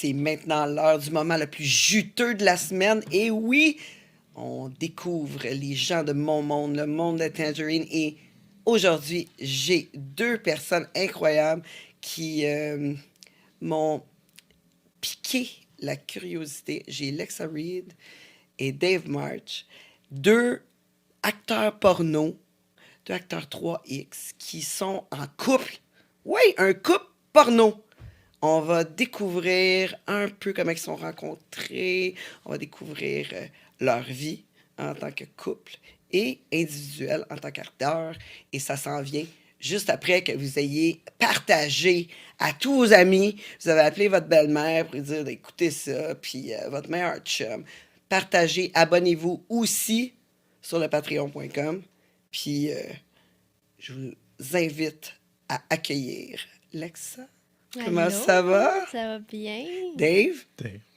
c'est maintenant l'heure du moment le plus juteux de la semaine. Et oui, on découvre les gens de mon monde, le monde de Tangerine. Et aujourd'hui, j'ai deux personnes incroyables qui m'ont piqué la curiosité. J'ai Lexa Reed et Dave March, deux acteurs porno, deux acteurs 3X qui sont en couple. Oui, un couple porno. On va découvrir un peu comment ils sont rencontrés. On va découvrir leur vie en tant que couple et individuel en tant qu'acteur. Et ça s'en vient juste après que vous ayez partagé à tous vos amis. Vous avez appelé votre belle-mère pour lui dire d'écouter ça, puis votre meilleur chum. Partagez, abonnez-vous aussi sur le patreon.com. Puis je vous invite à accueillir Lexa. Comment Allô, ça va? Ça va bien. Dave?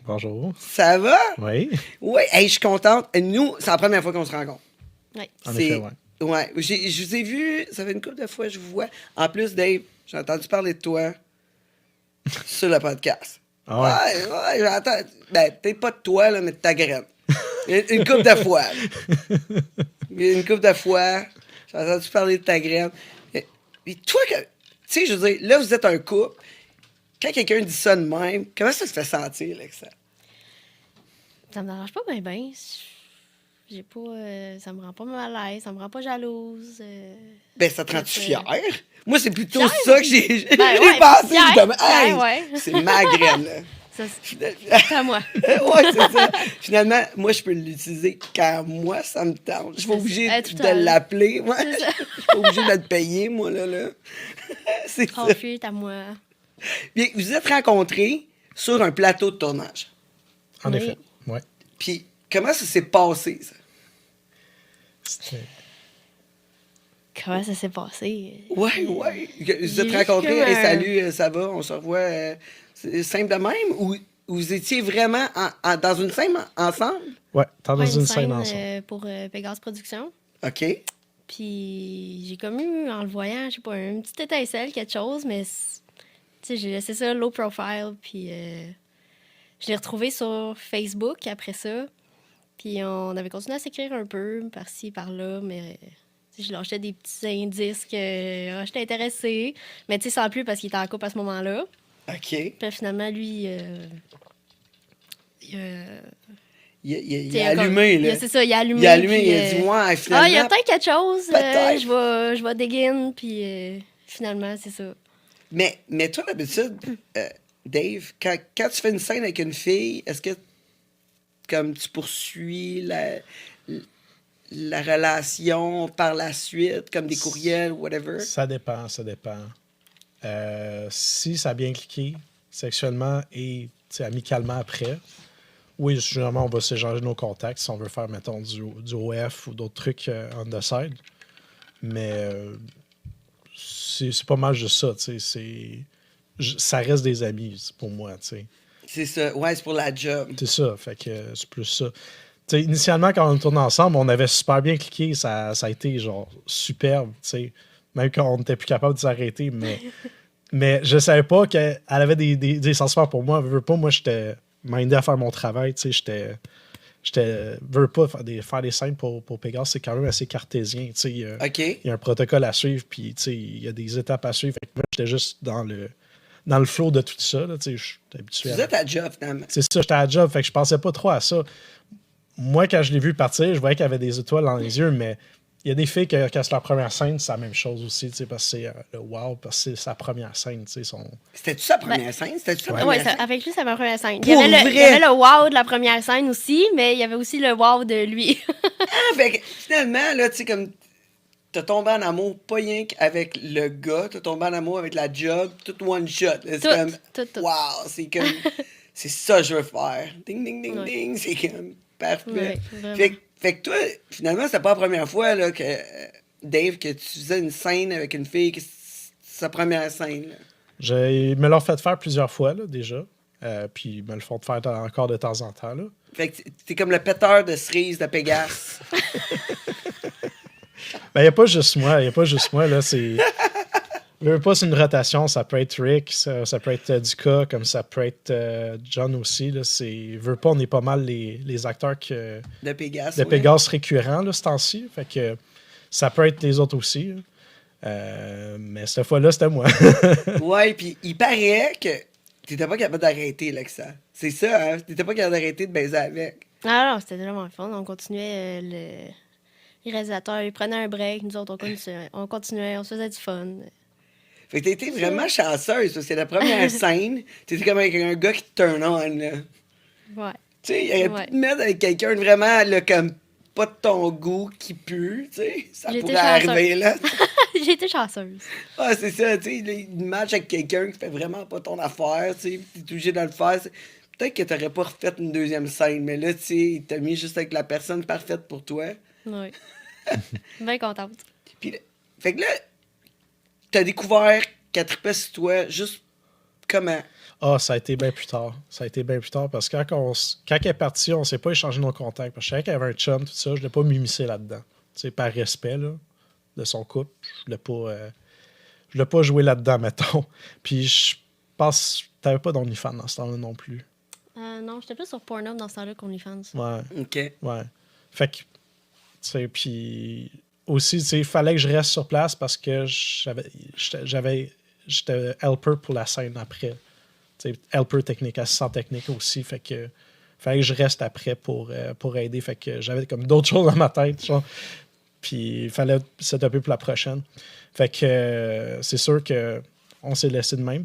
Bonjour. Ça va? Oui. Oui, hey, je suis contente. Nous, c'est la première fois qu'on se rencontre. Oui. En effet, oui. Ouais, je vous ai vu, ça fait une couple de fois que je vous vois. En plus, Dave, j'ai entendu parler de toi sur le podcast. Ah ouais? Ouais, j'entends. Ben, peut-être pas de toi, là, mais de ta graine. Une couple de fois. Une couple de fois, j'ai entendu parler de ta graine. Et toi, tu sais, je veux dire, là, vous êtes un couple. Quand quelqu'un dit ça de même, comment ça se fait sentir, Lexa? Ça me dérange pas bien. J'ai pas, ça me rend pas mal à l'aise, ça me rend pas jalouse. Ben, ça te rend-tu fière? Moi, c'est plutôt Fière? ça que j'ai ouais, pensé. fière, Justement. fière, Hey, ouais. c'est ma graine, là. Ça, c'est à moi. Ouais, c'est ça. Finalement, moi, je peux l'utiliser quand moi, ça me tente. Je suis pas obligé de l'appeler. Moi, je suis pas obligé de le payer, moi, là. C'est ça. Confus, à moi. Bien, vous vous êtes rencontrés sur un plateau de tournage. En Oui. effet, oui. Puis, comment ça s'est passé, ça? Comment ça s'est passé? Ouais. Vous êtes J'ai rencontrés, comme hey, un- salut, ça va, on se revoit. C'est simple de même? Ou vous étiez vraiment dans une scène ensemble? Ouais, t'es dans Ouais, une scène ensemble. pour Pégase Productions. OK. Puis j'ai comme eu, en le voyant, je sais pas, une petite étincelle, quelque chose, mais tu sais, j'ai laissé ça low profile. Puis je l'ai retrouvé sur Facebook après ça. Puis on avait continué à s'écrire un peu, par-ci, par-là, mais tu sais, je lâchais des petits indices que j'étais intéressée. Mais tu sais, sans plus parce qu'il était en couple à ce moment-là. OK. Puis finalement, lui, Il a allumé, là. C'est ça, il a allumé. Il a allumé, puis, il a dit, ouais, finalement. il y a peut-être quelque chose. Peut-être. Je vais dégainer, puis finalement, c'est ça. Mais toi, d'habitude, Dave, quand tu fais une scène avec une fille, est-ce que comme tu poursuis la relation par la suite, comme des courriels ou whatever? Ça dépend. Si ça a bien cliqué sexuellement et amicalement après, oui, généralement, on va s'échanger nos contacts si on veut faire, mettons, du OF ou d'autres trucs on the side. Mais c'est pas mal juste ça, tu sais. Ça reste des amis pour moi, tu sais. C'est ça. Ouais, c'est pour la job. C'est ça, fait que c'est plus ça. T'sais, initialement, quand on tourne ensemble, on avait super bien cliqué, ça a été genre superbe, t'sais. Même quand on n'était plus capable de s'arrêter, mais je savais pas qu'elle avait des sentiments pour moi. Veux pas, moi, j'étais mindé à faire mon travail, j'étais veux pas faire des scènes pour Pégase, c'est quand même assez cartésien, OK. il y a un protocole à suivre, puis il y a des étapes à suivre. Fait que moi, j'étais juste dans le flow de tout ça, là, je suis habitué Vous êtes à job, finalement. C'est ça, j'étais à la job, fait que je pensais pas trop à ça. Moi, quand je l'ai vu partir, je voyais qu'il y avait des étoiles dans les yeux, mais il y a des filles quand c'est leur première scène, c'est la même chose aussi, parce que c'est le wow, parce que c'est sa première scène, C'était-tu sa première scène? C'était-tu sa Ouais, première scène? avec lui, c'est ma première scène. Pour Il y avait vrai? le wow de la première scène aussi, mais il y avait aussi le wow de lui. Ah, fait que finalement, là, tu sais, comme t'as tombé en amour pas rien qu'avec le gars, t'as tombé en amour avec la job, tout one shot. Là. C'est Tout, comme, tout. wow, c'est comme, c'est ça que je veux faire. Ding, ding, ding, Ouais. ding, c'est comme parfait. Ouais, vraiment. Fait que toi, finalement, c'était pas la première fois là, que, Dave, que tu faisais une scène avec une fille, que c'est sa première scène. Là. Ils me l'ont fait faire plusieurs fois, là, déjà. Puis ils me le font faire encore de temps en temps, là. Fait que t'es comme le péteur de cerises de Pégase. Ben, il n'y a pas juste moi, là, c'est... Je veux pas, c'est une rotation. Ça peut être Rick, ça peut être Duka, comme ça peut être John aussi. Là, veux pas, on est pas mal les acteurs De Pégase. de Pégase récurrents là, ce temps-ci. Fait que ça peut être les autres aussi. Mais cette fois-là, c'était moi. Ouais, puis il paraît que t'étais pas capable d'arrêter, Lexa. C'est ça, hein? T'étais pas capable d'arrêter de baiser avec. Ah non, c'était vraiment fun. On continuait, les réalisateurs, ils prenaient un break. Nous autres, on continuait, on se faisait du fun. Fait que t'as été vraiment chanceuse, parce que c'est la première scène. T'étais comme avec un gars qui te turn on, là. Ouais. Tu sais, il aurait Ouais. pu te mettre avec quelqu'un de vraiment, là, comme pas de ton goût, qui pue, tu sais. Ça J'étais pourrait chanceuse. arriver, là. J'ai été chanceuse. Ah, c'est ça, tu sais, il match avec quelqu'un qui fait vraiment pas ton affaire, tu sais, pis t'es obligé de le faire. Peut-être que t'aurais pas refait une deuxième scène, mais là, tu sais, il t'a mis juste avec la personne parfaite pour toi. Oui. Bien contente. Puis, fait que là, t'as découvert qu'elle trippait sur toi, juste comment? Ah, ça a été bien plus tard. Ça a été bien plus tard parce que quand elle est partie, on s'est pas échangé nos contacts. Parce que je savais qu'elle avait un chum, tout ça. Je l'ai pas m'immiscer là-dedans. Tu sais, par respect là, de son couple. Je l'ai pas joué là-dedans, mettons. Puis je pense que t'avais pas d'OnlyFans dans ce temps-là non plus. Non, j'étais plus sur Pornhub dans ce temps-là qu'OnlyFans. Ouais, OK. ouais. Fait que, tu sais, puis aussi, tu sais, il fallait que je reste sur place parce que j'étais helper pour la scène après. Tu sais, helper technique, assistant technique aussi. Fait que fallait que je reste après pour aider. Fait que j'avais comme d'autres choses dans ma tête. Genre. Puis il fallait s'étaper pour la prochaine. Fait que c'est sûr que on s'est laissé de même.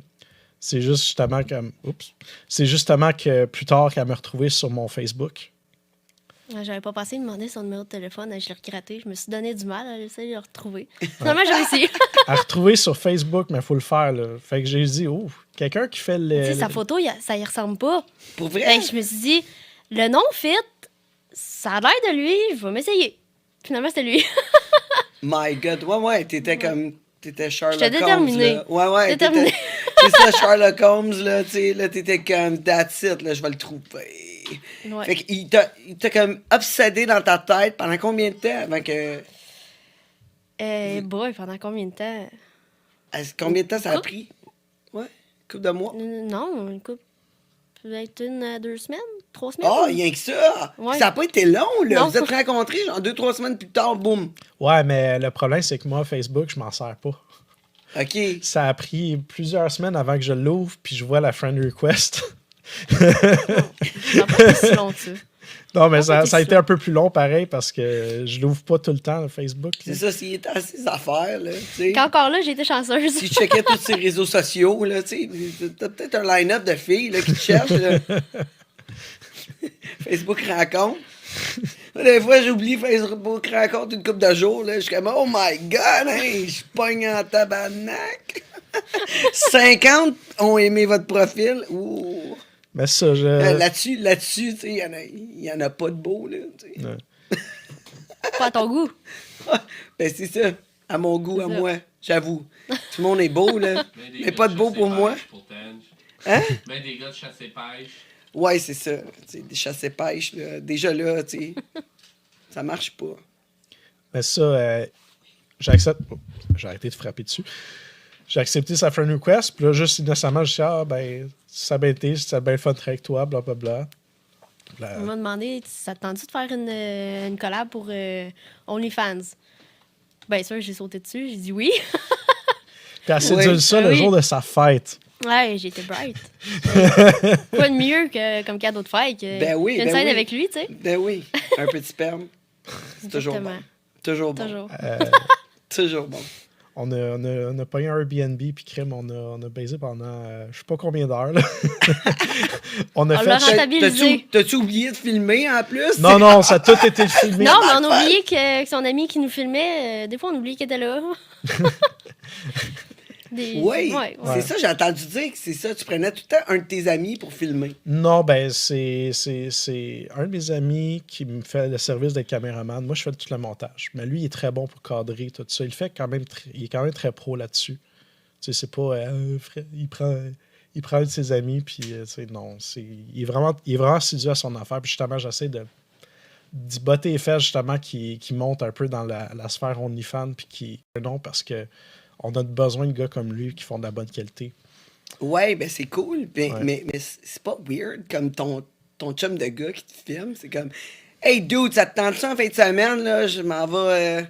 C'est justement que plus tard qu'elle m'a retrouvé sur mon Facebook. J'avais pas passé de demander son numéro de téléphone. Je l'ai regretté. Je me suis donné du mal à essayer de le retrouver. Finalement, j'ai réussi. À retrouver sur Facebook, mais il faut le faire. Là. Fait que j'ai dit, oh, quelqu'un qui fait Tu sais, sa photo, ça y ressemble pas. Pour vrai? Fait que je me suis dit, le nom fit, ça a l'air de lui, je vais m'essayer. Finalement, c'était lui. My God. Ouais, t'étais comme... T'étais Sherlock J'étais Holmes, déterminée. là. Ouais, Déterminée. C'est ça, Sherlock Holmes, là, tu sais, là, t'étais comme, that's it, là, je vais le trouver. Ouais. Fait qu'il t'a comme obsédé dans ta tête pendant combien de temps avant que... Boy, pendant combien de temps? Combien de temps ça a Couple? pris? Ouais, couple de mois. Non, une couple. Peut-être 1 à 2 semaines, 3 semaines. Ah, rien que ça! Ouais. Ça n'a pas été long, là. Non. Vous êtes rencontrés, genre 2-3 semaines plus tard, boum. Ouais, mais le problème, c'est que moi, Facebook, je m'en sers pas. OK. Ça a pris plusieurs semaines avant que je l'ouvre, puis je vois la friend request. Ça n'a pas été si long que ça. Non, mais Ah, ça a été un peu plus long, pareil, parce que je l'ouvre pas tout le temps, le Facebook. C'est ça, s'il était à ses affaires, là, tu sais. Qu'encore là, j'ai été chanceuse. Si tu checkais tous ses réseaux sociaux, là, tu sais, t'as peut-être un line-up de filles, là, qui te cherchent, là. Facebook rencontre. Des fois, j'oublie Facebook rencontre une couple de jours, là. Je suis comme, oh my God, hein, je pogne en tabarnak. 50 ont aimé votre profil. Ouh. Mais ça, Là-dessus, tu sais, il y en a pas de beau, là. Tu sais. Ouais. Pas à ton goût. Ben, c'est ça. À mon goût, à C'est ça. moi. J'avoue. Tout le monde est beau, là. Mais pas de beau pour moi. Hein? Ben des gars de chasse et pêche. Ouais, c'est ça. Tu sais, des chasse et pêche, là. Déjà là, tu sais. Ça marche pas. Mais ça, j'accepte. Oh, j'ai arrêté de frapper dessus. J'ai accepté sa friend request, puis là, juste innocemment, je dis, ah, ben, ça a bien été, c'était bien fun avec toi, blablabla. On m'a demandé, ça te tente-tu de faire une collab pour OnlyFans? Bien sûr, j'ai sauté dessus, j'ai dit oui. Puis elle s'est Oui. dit ça le Oui. jour de sa fête. Ouais, j'ai été bright. Quoi de mieux que comme cadeau de fête que Ben oui, qu'une ben scène oui. avec lui, tu sais? Ben oui. Un petit sperme. C'est toujours bon. Exactement. Toujours bon. Toujours. Toujours bon. On a payé un Airbnb, puis crème, on a baisé pendant je sais pas combien d'heures. Là. On a On l'a fait. rentabilisé. T'as-tu oublié de filmer en plus? Non, ça a tout été filmé. Non, mais on a oublié que son ami qui nous filmait, des fois, on oublie qu'il était là. Oui, Ouais. c'est ça, j'ai entendu dire que c'est ça. Tu prenais tout le temps un de tes amis pour filmer. Non, ben, c'est un de mes amis qui me fait le service d'être caméraman. Moi, je fais tout le montage. Mais lui, il est très bon pour cadrer tout ça. Il fait quand même il est quand même très pro là-dessus. Tu sais, c'est pas... il prend un de ses amis, puis, tu sais, non. Il est vraiment assidu à son affaire. Puis justement, j'essaie d'y botter les fesses, justement, qui monte un peu dans la sphère OnlyFans, puis qui... Non, parce que on a besoin de gars comme lui qui font de la bonne qualité. Ouais, ben c'est cool. Ouais. Mais c'est pas weird comme ton chum de gars qui te filme. C'est comme, hey dude, ça te tente ça en fin de semaine, là? Je m'en vais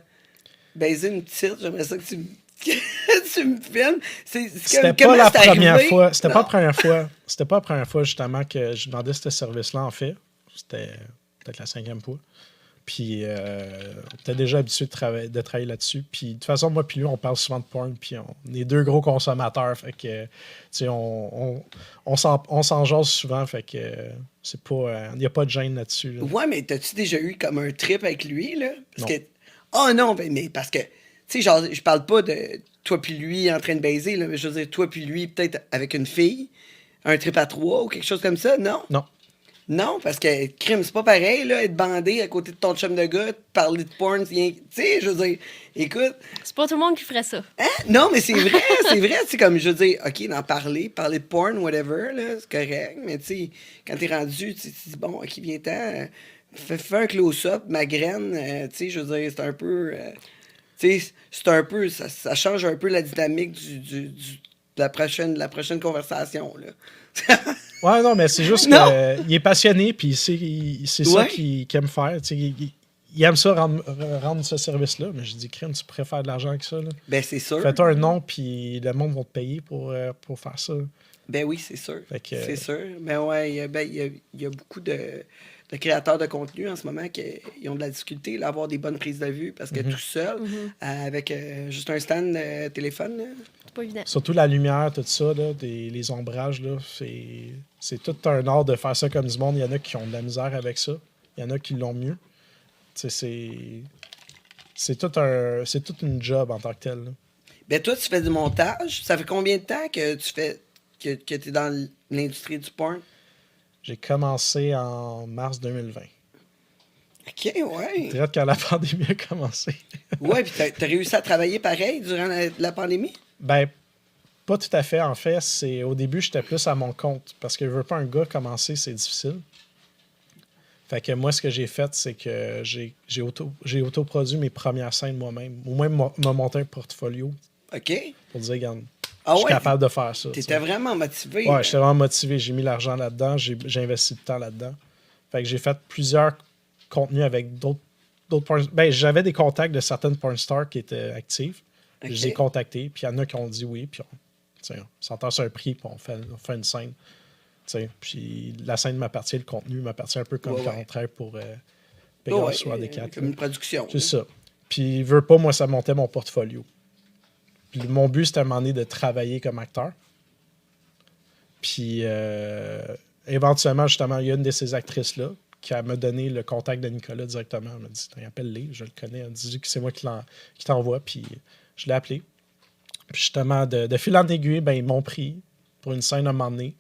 baiser une petite. J'aimerais ça que tu me, que tu me filmes. C'était pas comment la c'est première arrivé? fois. C'était Non. pas la première fois. C'était pas la première fois, justement, que je demandais ce service-là, en fait. C'était peut-être la 5e fois. Puis, on était déjà habitué de travailler là-dessus. Puis, de toute façon, moi puis lui, on parle souvent de porn. Puis, on est 2 gros consommateurs. Fait que, tu sais, on s'en jase souvent. Fait que, c'est pas... Il n'y a pas de gêne là-dessus. Là. Ouais, mais t'as-tu déjà eu comme un trip avec lui, là? Parce Non. que. Oh non, mais parce que. Tu sais, genre, je parle pas de toi puis lui en train de baiser, là, mais je veux dire, toi puis lui, peut-être avec une fille, un trip à 3 ou quelque chose comme ça, non? Non. Non, parce que crime, c'est pas pareil, là, être bandé à côté de ton chum de gars, parler de porn, tu sais, je veux dire, écoute, C'est pas tout le monde qui ferait ça. hein? Non, mais c'est vrai, c'est comme, je veux dire, OK, d'en parler de porn, whatever, là, c'est correct, mais tu sais, quand t'es rendu, tu dis, bon, OK, viens-t'en, fais un close-up, ma graine, tu sais, je veux dire, c'est un peu, tu sais, c'est un peu, ça change un peu la dynamique de la prochaine conversation, là. Ouais, non, mais c'est juste Non. qu'il est passionné, puis c'est ça Ouais. qu'il aime faire. Tu sais, il aime ça, rendre ce service-là. Mais je dis, crème, tu pourrais faire de l'argent avec ça. Là. Ben, c'est sûr. Fais-toi un nom, puis le monde va te payer pour faire ça. Ben oui, c'est sûr. Fait que- C'est sûr. Ben ouais, il y a beaucoup de créateurs de contenu en ce moment qui ont de la difficulté à avoir des bonnes prises de vue parce que tout seul, avec juste un stand téléphone, là, C'est pas évident. Surtout la lumière, tout ça, là, les ombrages, là, c'est tout un art de faire ça comme du monde. Il y en a qui ont de la misère avec ça. Il y en a qui l'ont mieux. Tu sais, c'est toute une job en tant que tel. Là. ben toi, tu fais du montage. Ça fait combien de temps que tu fais que tu es dans l'industrie du porn? J'ai commencé en mars 2020. OK, ouais. Direct quand la pandémie a commencé. Ouais, puis t'as réussi à travailler pareil durant la pandémie? Ben, pas tout à fait. En fait, au début, j'étais plus à mon compte. Parce que je veux pas un gars commencer, c'est difficile. Fait que moi, ce que j'ai fait, c'est que j'ai autoproduit mes premières scènes moi-même. Ou même m'a monté un portfolio OK. pour dire, regarde, Ah je suis ouais, capable de faire ça. tu sais. t'étais vraiment motivé. Ouais, j'étais vraiment motivé. J'ai mis l'argent là-dedans. J'ai investi du temps là-dedans. Fait que j'ai fait plusieurs contenus avec d'autres porn. Ben, j'avais des contacts de certaines porn stars qui étaient actives. Ok. Je les ai contactés. Puis il y en a qui ont dit oui. Puis on s'entend sur un prix. Puis on fait une scène. T'sais, puis la scène m'appartient, le contenu m'appartient un peu comme Ouais, quand ouais. on travaille pour Ouais, Pegasus ou AD4. comme une production. C'est ça. Puis, veux pas, moi, ça montait mon portfolio. Puis, mon but, c'était à un moment donné de travailler comme acteur. Puis, éventuellement, justement, il y a une de ces actrices-là qui m'a donné le contact de Nicolas directement. Elle m'a dit, appelle-les, je le connais. Elle m'a dit que c'est moi qui t'envoie. Puis, je l'ai appelé. Puis, justement, de fil en aiguille, ben, ils m'ont pris pour une scène à un moment donné.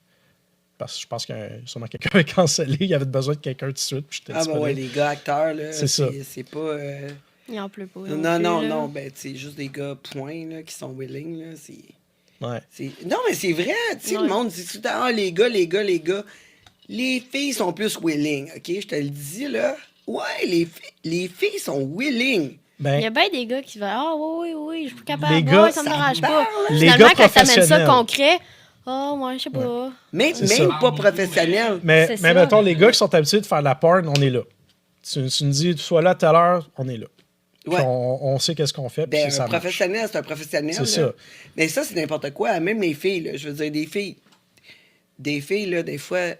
Parce que je pense que sûrement quelqu'un avait cancellé. Il y avait besoin de quelqu'un tout de suite. Puis j'étais Ah, ben ouais, les gars acteurs, là, C'est ça. c'est pas. Il en pleut pas. Non, ben, c'est juste des gars point, là, qui sont willing, là. Ouais. Non, mais c'est vrai, tu sais, Ouais. le monde dit tout le temps, ah, les gars. Les filles sont plus willing, OK? Je te le dis, là. Ouais, les filles sont willing. Ben, Il y a bien des gars qui vont ah oui, je suis capable. Les gars, Ouais, ça me ça dérange parle, pas. Les Finalement, gars quand t'amènes ça professionnels. concret, oh, moi, je sais pas. Même C'est ça. pas professionnel. mais C'est ça. mettons, les gars qui sont habitués de faire de la porn, on est là. Tu nous dis, tu sois là à telle heure, on est là. Puis Ouais. on sait qu'est-ce qu'on fait. Puis Ben, ça un marche. professionnel, c'est un professionnel. C'est là. ça. Mais ça, c'est n'importe quoi. Même les filles, là, je veux dire, des filles, là, des fois,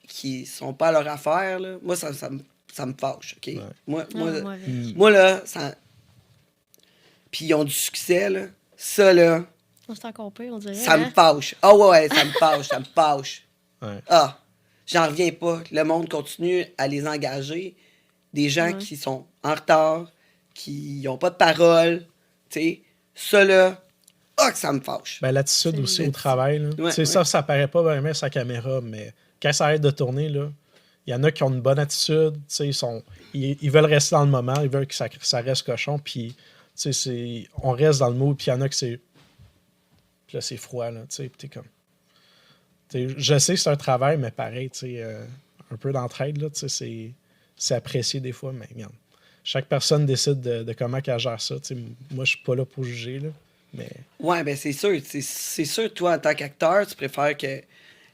qui sont pas à leur affaire, là, moi, ça me fâche, OK? Moi, moi, là, ça... Puis ils ont du succès, là. Ça, là, C'est encore pire, on dirait. ça me hein? fâche. Ah ouais, ça me fâche, ça me fâche. Ouais. Ah, j'en reviens pas. Le monde continue à les engager. Des gens Ouais. qui sont en retard, qui n'ont pas de parole, tu sais. Ça, là, que ça me fâche. Ben, l'attitude C'est aussi le- au travail. Là. Ouais, Tu sais, ouais. ça paraît pas vraiment sa caméra, mais quand ça arrête de tourner, là, il y en a qui ont une bonne attitude. Tu sais, ils veulent rester dans le moment, ils veulent que ça reste cochon, puis tu sais, on reste dans le mood, puis il y en a que c'est. Puis là, c'est froid, là, tu sais, puis t'es comme. Tu sais, je sais que c'est un travail, mais pareil, tu sais, un peu d'entraide, là, tu sais, c'est apprécié des fois, mais regarde. Chaque personne décide de comment qu'elle gère ça. Tu sais, moi, je suis pas là pour juger, là. Mais Ouais, ben c'est sûr. C'est sûr, toi, en tant qu'acteur, tu préfères que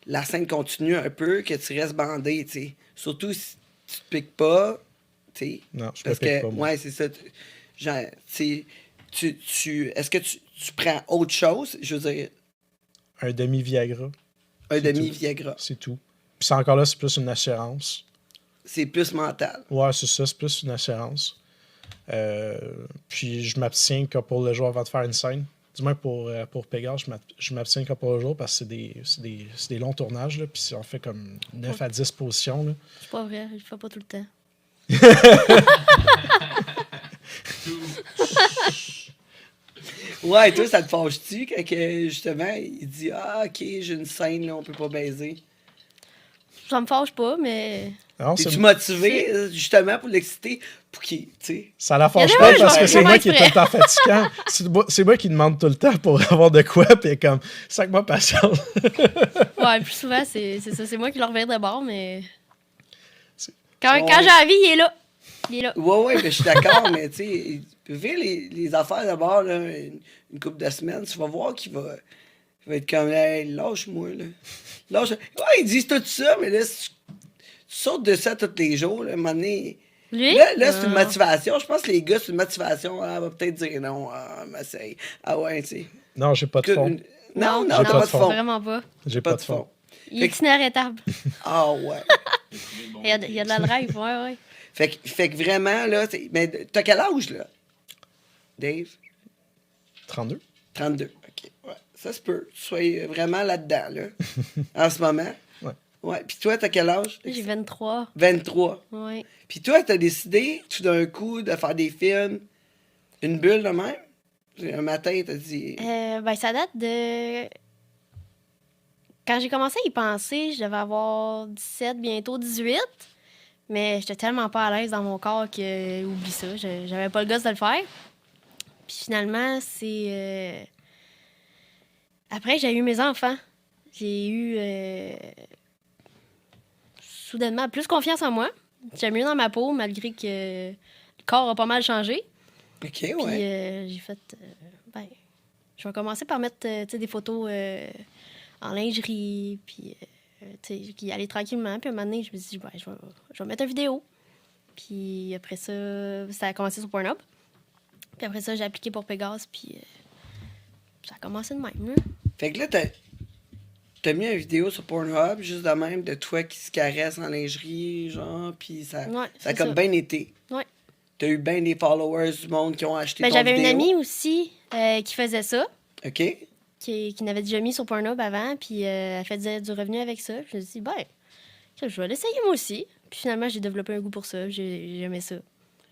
la scène continue un peu, que tu restes bandé, tu sais. Surtout si tu te piques pas, tu sais. non, je me Parce pique que, pas, moi. ouais, c'est ça. Genre, tu sais, est-ce que tu prends autre chose? Je veux dire, Un demi-Viagra, un C'est demi-Viagra. c'est tout. Puis c'est encore là, c'est plus une assurance. C'est plus mental. Ouais, c'est ça, c'est plus une assurance. Puis je m'abstiens que pour le jour avant de faire une scène. Du moins pour Pégase, je m'abstiens que pour le jour parce que c'est des longs tournages, là, puis on fait comme 9 à 10 positions. Là. C'est pas vrai, je le fais pas tout le temps. Ouais, toi, ça te fâche-tu quand justement, il dit ah, ok, j'ai une scène, là, on peut pas baiser. Ça me fâche pas, mais. Non, Es-tu motivé, justement, pour l'exciter, pour qu'il, tu sais. ça la Il y fâche a des pas fois, je parce vais- que je c'est vais moi faire qui est tout le temps fatigant. C'est moi qui demande tout le temps pour avoir de quoi, puis comme, sac-moi patience. Ouais, plus souvent, c'est ça. C'est moi qui le reviens de bord, mais. C'est- Quand Ouais. j'ai envie, il est là. Il est là. Ouais, ben, je suis d'accord, mais tu sais, vivre les affaires d'abord, là, une couple de semaines, tu vas voir qu'il va être comme, hey, lâche-moi, là. Lâche. Ouais, ils disent tout ça, mais là, si tu sautes de ça tous les jours, là, à un moment donné. Lui? Là, c'est une Non. motivation. Je pense que les gars, c'est une motivation. Ah, elle va peut-être dire non. Ah, mais c'est. Ah, ouais, tu sais. Non, j'ai pas de Que- fond. Non, non, J'ai t'as pas pas de de fond. fond. Vraiment pas. J'ai pas de fond. Il Fait est que- inarrêtable. Ah, ouais. Il y a de la drive, ouais. Fait que vraiment, là, mais t'as quel âge, là? Dave? 32? 32. OK. Ouais. Ça se peut. Tu sois vraiment là-dedans, là. En ce moment. Ouais. Ouais. Puis toi, t'as quel âge? J'ai 23. 23. Ouais. Puis toi, t'as décidé tout d'un coup de faire des films, une bulle de même? Un matin, t'as dit. Ben, ça date de. Quand j'ai commencé à y penser, je devais avoir 17, bientôt 18. Mais j'étais tellement pas à l'aise dans mon corps que, oublie ça, j'avais pas le gosse de le faire. Puis finalement, c'est. Après, j'ai eu mes enfants. J'ai eu. Soudainement, plus confiance en moi. J'étais mieux dans ma peau, malgré que le corps a pas mal changé. OK, Puis ouais. j'ai fait. Ben, je vais commencer par mettre tu sais, des photos en lingerie, puis y aller tranquillement. Puis un moment donné, je me suis dit, ben, je vais mettre une vidéo. Puis après ça, ça a commencé sur Pornhub. Puis après ça, j'ai appliqué pour Pégase, puis ça a commencé de même. Là. Fait que là, t'as mis une vidéo sur Pornhub, juste de même, de toi qui se caresse en lingerie, genre, puis ça, Ouais, ça a c'est comme ça. bien été. Ouais. T'as eu bien des followers du monde qui ont acheté Ben, ton j'avais vidéo. une amie aussi qui faisait ça, OK? qui n'avait déjà mis sur Pornhub avant, puis elle faisait du revenu avec ça. Je me suis dit, ben, je vais l'essayer moi aussi. Puis finalement, j'ai développé un goût pour ça, j'ai aimé ça.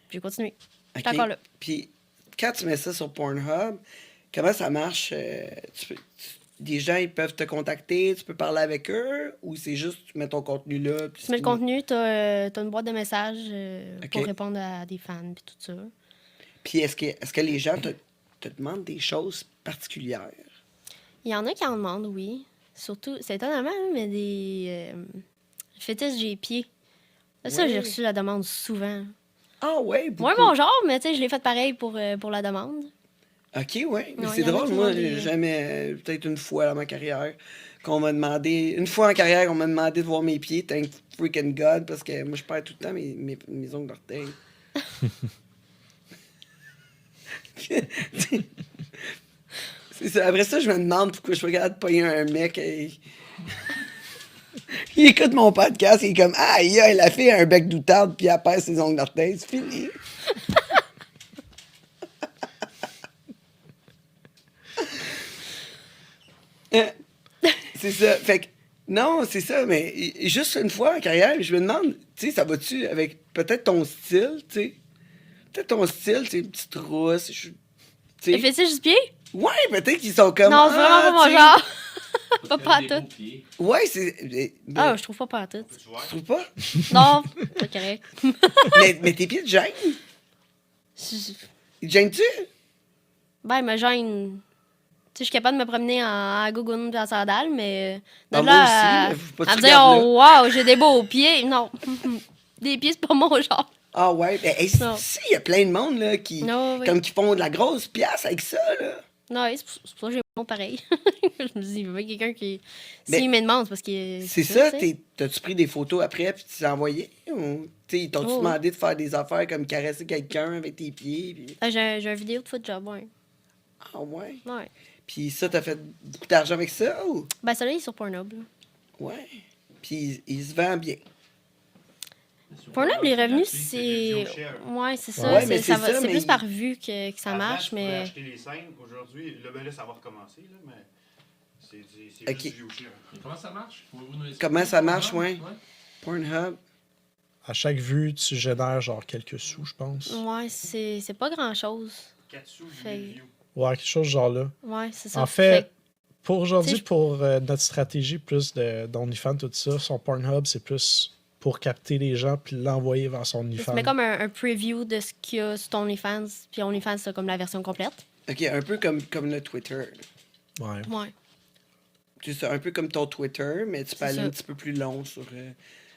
J'ai continué. J'étais OK. encore là. Puis quand tu mets ça sur Pornhub, comment ça marche? Des gens, ils peuvent te contacter, tu peux parler avec eux, ou c'est juste tu mets ton contenu là? Puis Tu mets le c'est tout? contenu, t'as une boîte de messages OK. pour répondre à des fans puis tout ça. Puis est-ce que les gens te demandent des choses particulières? Il y en a qui en demandent, oui. Surtout, c'est étonnamment, hein, mais des fétiches j'ai pieds. Ça, Ouais. j'ai reçu la demande souvent. Ah ouais, beaucoup. Moi, mon genre, mais tu sais, je l'ai fait pareil pour la demande. OK, ouais. Mais Ouais, c'est y en a drôle, qui moi, m'ont dit- j'ai jamais, peut-être une fois dans ma carrière, qu'on m'a demandé, une fois en carrière, on m'a demandé de voir mes pieds, thank freaking God, parce que moi, je perds tout le temps mes ongles d'orteil. C'est ça. Après ça, je me demande pourquoi je regarde pas un mec. Il écoute mon podcast, il est comme ah, elle a fait un bec d'outarde, puis elle perd ses ongles d'orteil. C'est fini. C'est ça. Fait que, non, c'est ça, mais juste une fois en carrière, je me demande, tu sais, ça va-tu avec peut-être ton style, tu sais? Peut-être ton style, tu sais, une petite rousse. Tu Les sais. fétiches du pied? Ouais, peut-être qu'ils sont comme. Non, c'est vraiment pas tu mon sais. genre. Pas Des pantoute. beaux pieds. Ouais, c'est. Mais, Ah, je trouve pas pantoute. Tu vois? tu trouves pas? Non, c'est correct. mais tes pieds te gênent? Je- Ils te gênent-tu? Ben, il me gêne. Tu sais, je suis capable de me promener en gougoune et en sandales, mais. Ah, de moi là aussi, mais faut pas que à tu me dire, regardes oh, wow, j'ai des beaux pieds. Non. Des pieds, c'est pas mon genre. Ah ouais, ben, hey, Non. si, il y a plein de monde là, qui, Non, oui. comme qui font de la grosse pièce avec ça, là. Non, c'est pour ça que j'ai mon pareil. Je me dis, il veut bien quelqu'un qui. Mais S'il me demande, c'est parce qu'il. c'est ça, tu sais. t'as-tu pris des photos après puis tu les as envoyées? Ou, ils t'ont-tu Oh, oui. demandé de faire des affaires comme caresser quelqu'un avec tes pieds? Puis... Ah, j'ai un vidéo de foot job, ouais. Ah ouais? Ouais. Puis ça, t'as fait beaucoup d'argent avec ça? Ou? Ben, celui-là, il est sur Pornhub. Là. Ouais. Puis il se vend bien. Pornhub, les revenus, c'est. vidéos chères. Ouais, c'est ça. Ouais, mais c'est c'est ça, c'est mais- plus par vue que ça Avant, marche, tu pouvais mais. acheter les scènes aujourd'hui. Là, ça va recommencer, là, mais c'est Ok. juste vidéo chère. Et comment ça marche? Pouvez-vous nous expliquer? Comment ça marche, Ouais. ouais? Pornhub. À chaque vue, tu génères genre quelques sous, je pense. Ouais, c'est pas grand-chose. 4 sous, Fait- 1000 views. Ouais, quelque chose genre là. Ouais, c'est ça. En fait, pour Tu aujourd'hui, sais, pour notre stratégie plus d'OnlyFans, tout ça, son Pornhub, c'est plus pour capter les gens puis l'envoyer vers son tu OnlyFans. mets comme un preview de ce qu'il y a sur ton OnlyFans, puis OnlyFans, c'est comme la version complète. OK, un peu comme le Twitter. Ouais. Ouais, C'est ça, un peu comme ton Twitter, mais tu peux C'est aller ça. un petit peu plus long sur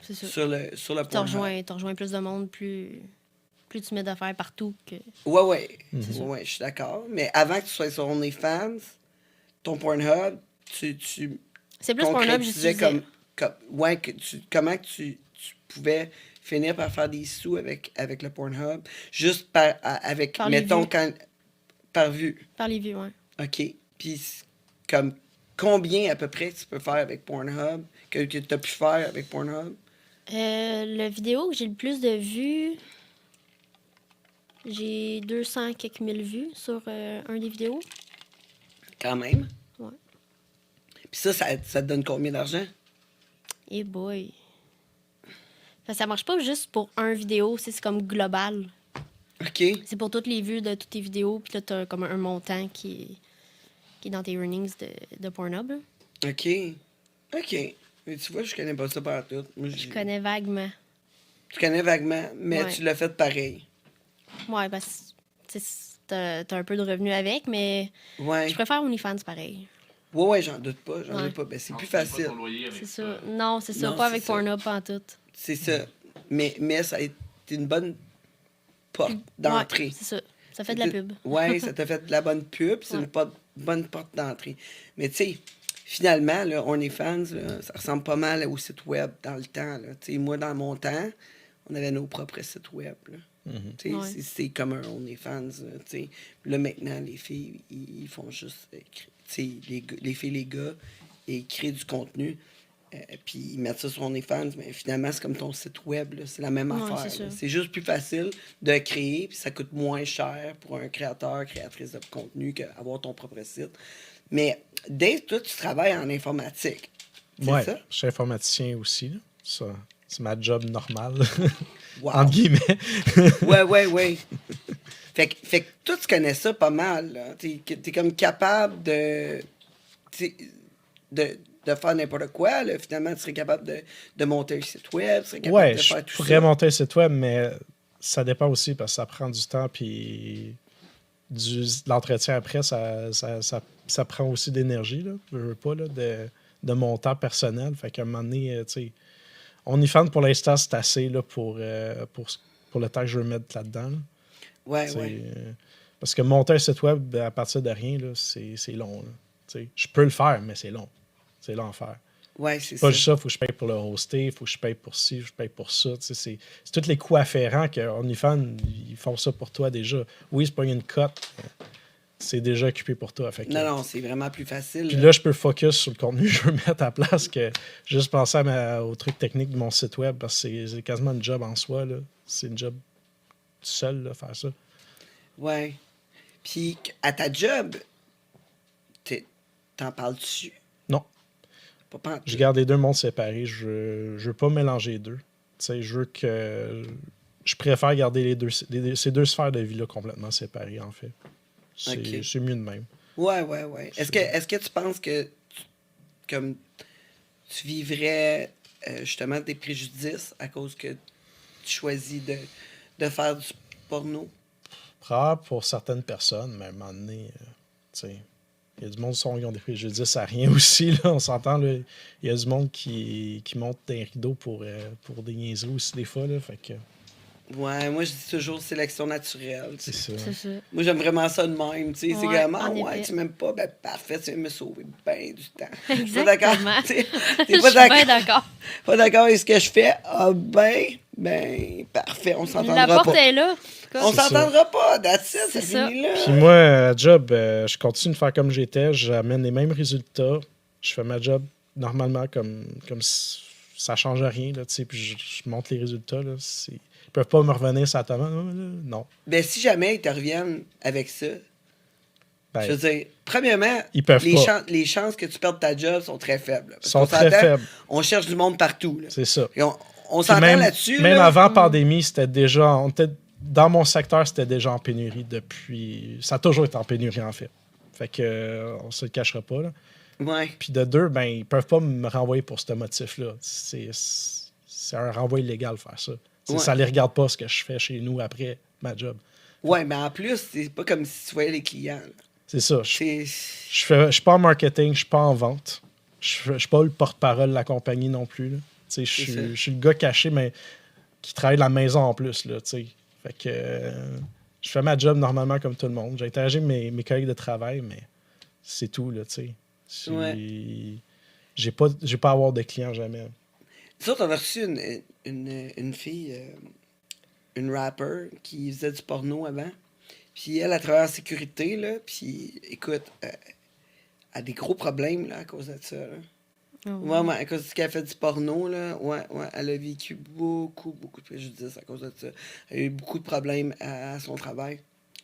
c'est ça. le Tu Pornhub. rejoins plus de monde, plus tu mets d'affaires partout que. Ouais, ouais. Mhm. Ouais, je suis d'accord. Mais avant que tu sois sur OnlyFans, ton Pornhub, tu C'est plus Pornhub, concrétisais j'utilisais. ouais, comment que tu pouvais finir par faire des sous avec le Pornhub, juste avec, Par les mettons, vues. par vue. Par les vues, ouais. OK. Puis, comme, combien à peu près tu peux faire avec Pornhub, que tu as pu faire avec Pornhub? Le vidéo que j'ai le plus de vues, j'ai 200 quelques mille vues sur un des vidéos. Quand même. Ouais. Puis ça te donne combien d'argent? Et boy. Ça marche pas juste pour un vidéo, c'est comme global. OK. C'est pour toutes les vues de toutes tes vidéos, puis là, t'as comme un montant qui est dans tes earnings de Pornhub. là. OK. OK. Mais tu vois, je connais pas ça par tout. Moi, Je connais vaguement. Tu connais vaguement, mais Ouais. tu l'as fait pareil. Ouais, parce que t'as un peu de revenus avec, mais Ouais. je préfère OnlyFans pareil. Ouais, j'en doute pas. J'en Ouais. doute pas. Ben, c'est Non, plus tu payes facile. Pas ton loyer avec C'est ça. Non, c'est ça. Non, Pas c'est avec ça. Pornhub, pas en tout. C'est ça. Mais ça a été une bonne porte d'entrée. Ouais, c'est ça. Ça fait de la pub. Ouais, ça t'a fait de la bonne pub. C'est Ouais. une bonne porte d'entrée. Mais tu sais, finalement, là, OnlyFans, là, ça ressemble pas mal au site web dans le temps. Là. Tu sais, moi, dans mon temps, on avait nos propres sites web. Là. Tu sais, Ouais. c'est comme un OnlyFans. Là, tu sais. Puis là, maintenant, les filles, ils font juste... tu sais, les filles, les gars, ils créent du contenu. Puis ils mettent ça sur OnlyFans, mais finalement, c'est comme ton site web. là. C'est la même Ouais, affaire. c'est là. ça. C'est juste plus facile de créer, puis ça coûte moins cher pour un créateur, créatrice de contenu qu'avoir ton propre site. Mais Dave, toi, tu travailles en informatique. C'est Ouais, ça? je suis informaticien aussi. Là. Ça, c'est ma job normale, Wow. entre guillemets. Ouais. Fait que toi, tu connais ça pas mal. Là. T'es comme capable t'sais, de faire n'importe quoi. Là. Finalement, tu serais capable de monter un site web, tu serais capable Ouais, de je faire tout pourrais ça. monter un site web, mais ça dépend aussi parce que ça prend du temps, puis de l'entretien après, ça prend aussi d'énergie, là. Je veux pas, là, de mon temps personnel. Fait qu'à un moment donné, tu sais, OnlyFans, pour l'instant, c'est assez là, pour le temps que je veux mettre là-dedans. Là. Ouais, C'est, ouais. parce que monter un site web à partir de rien, là, c'est long. Là. Tu sais, je peux le faire, mais c'est long. C'est long à faire. Ouais, c'est Pas ça. juste ça, il faut que je paye pour le hoster, il faut que je paye pour ci, je paye pour ça. Tu sais, c'est tous les coûts afférents que OnlyFans, ils font ça pour toi déjà. Oui, c'est pas une cote, mais c'est déjà occupé pour toi. Fait que- Non, c'est vraiment plus facile. Puis là, je peux focus sur le contenu que je veux mettre à place que juste penser au truc technique de mon site web parce que c'est quasiment une job en soi. Là. C'est une job tout seul, là, faire ça. Ouais. Puis, à ta job, t'en parles-tu? Non. Pas pantoute. Je garde les deux mondes séparés. Je veux pas mélanger les deux. Tu sais, je veux que. Je préfère garder ces deux sphères de vie-là complètement séparées, en fait. C'est Ok. c'est mieux de même. Ouais. Est-ce que tu penses que comme tu vivrais justement des préjudices à cause que tu choisis de faire du porno? Probable pour certaines personnes, mais à un moment donné, tu sais, il y a du monde qui ont des préjudices à rien aussi. Là, on s'entend, là. Il y a du monde qui monte des rideaux pour des niaiseries aussi des fois. Là, fait que Ouais, moi, je dis toujours sélection naturelle. C'est ça. C'est ça. Moi, j'aime vraiment ça de même. Tu sais, c'est Ouais, comme, ah en ouais, effet. tu m'aimes pas, ben parfait, tu viens me sauver bien du temps. Exactement. Pas d'accord? T'es Je pas suis bien d'accord? d'accord. Pas d'accord avec ce que je fais? Ah ben, parfait, on La s'entendra porte pas. est là. On C'est s'entendra pas, that's it, C'est ça ça. finit là. Puis moi, à job, je continue de faire comme j'étais. J'amène les mêmes résultats. Je fais ma job normalement comme si ça change rien. Là, tu sais, puis je montre les résultats. Là, ils peuvent pas me revenir sur la tomate. Non. Ben, si jamais ils te reviennent avec ça, Ben, je veux dire, premièrement, ils peuvent pas. les chances que tu perdes ta job sont très faibles. Parce Sont qu'on très s'entend, faibles. On cherche du monde partout. Là. C'est ça. Et on Puis s'entend même, là-dessus. même là. avant pandémie, c'était déjà. Dans mon secteur, c'était déjà en pénurie depuis. Ça a toujours été en pénurie, en fait. Fait que on se le cachera pas. Là. Ouais. Puis de deux, ben, ils peuvent pas me renvoyer pour ce motif-là. C'est un renvoi illégal faire ça. Ouais. Ça les regarde pas ce que je fais chez nous après ma job. Ouais, mais en plus, c'est pas comme si tu voyais les clients. là. C'est ça. C'est. Je suis pas en marketing, je suis pas en vente. Je suis pas le porte-parole de la compagnie non plus. Là. Tu sais, C'est ça. je suis le gars caché, mais qui travaille de la maison en plus. Là, tu sais. Fait que je fais ma job normalement comme tout le monde. J'interagis avec mes collègues de travail, mais c'est tout. Là, tu sais. J'ai pas à avoir de clients jamais. Nous autres, on a reçu une fille, une rapper qui faisait du porno avant. Puis elle travaillé en sécurité, là. Puis écoute, elle a des gros problèmes, là, à cause de ça, là. Ouais, à cause qu'elle a fait du porno, là. Ouais, elle a vécu beaucoup de préjudice à cause de ça. Elle a eu beaucoup de problèmes à son travail.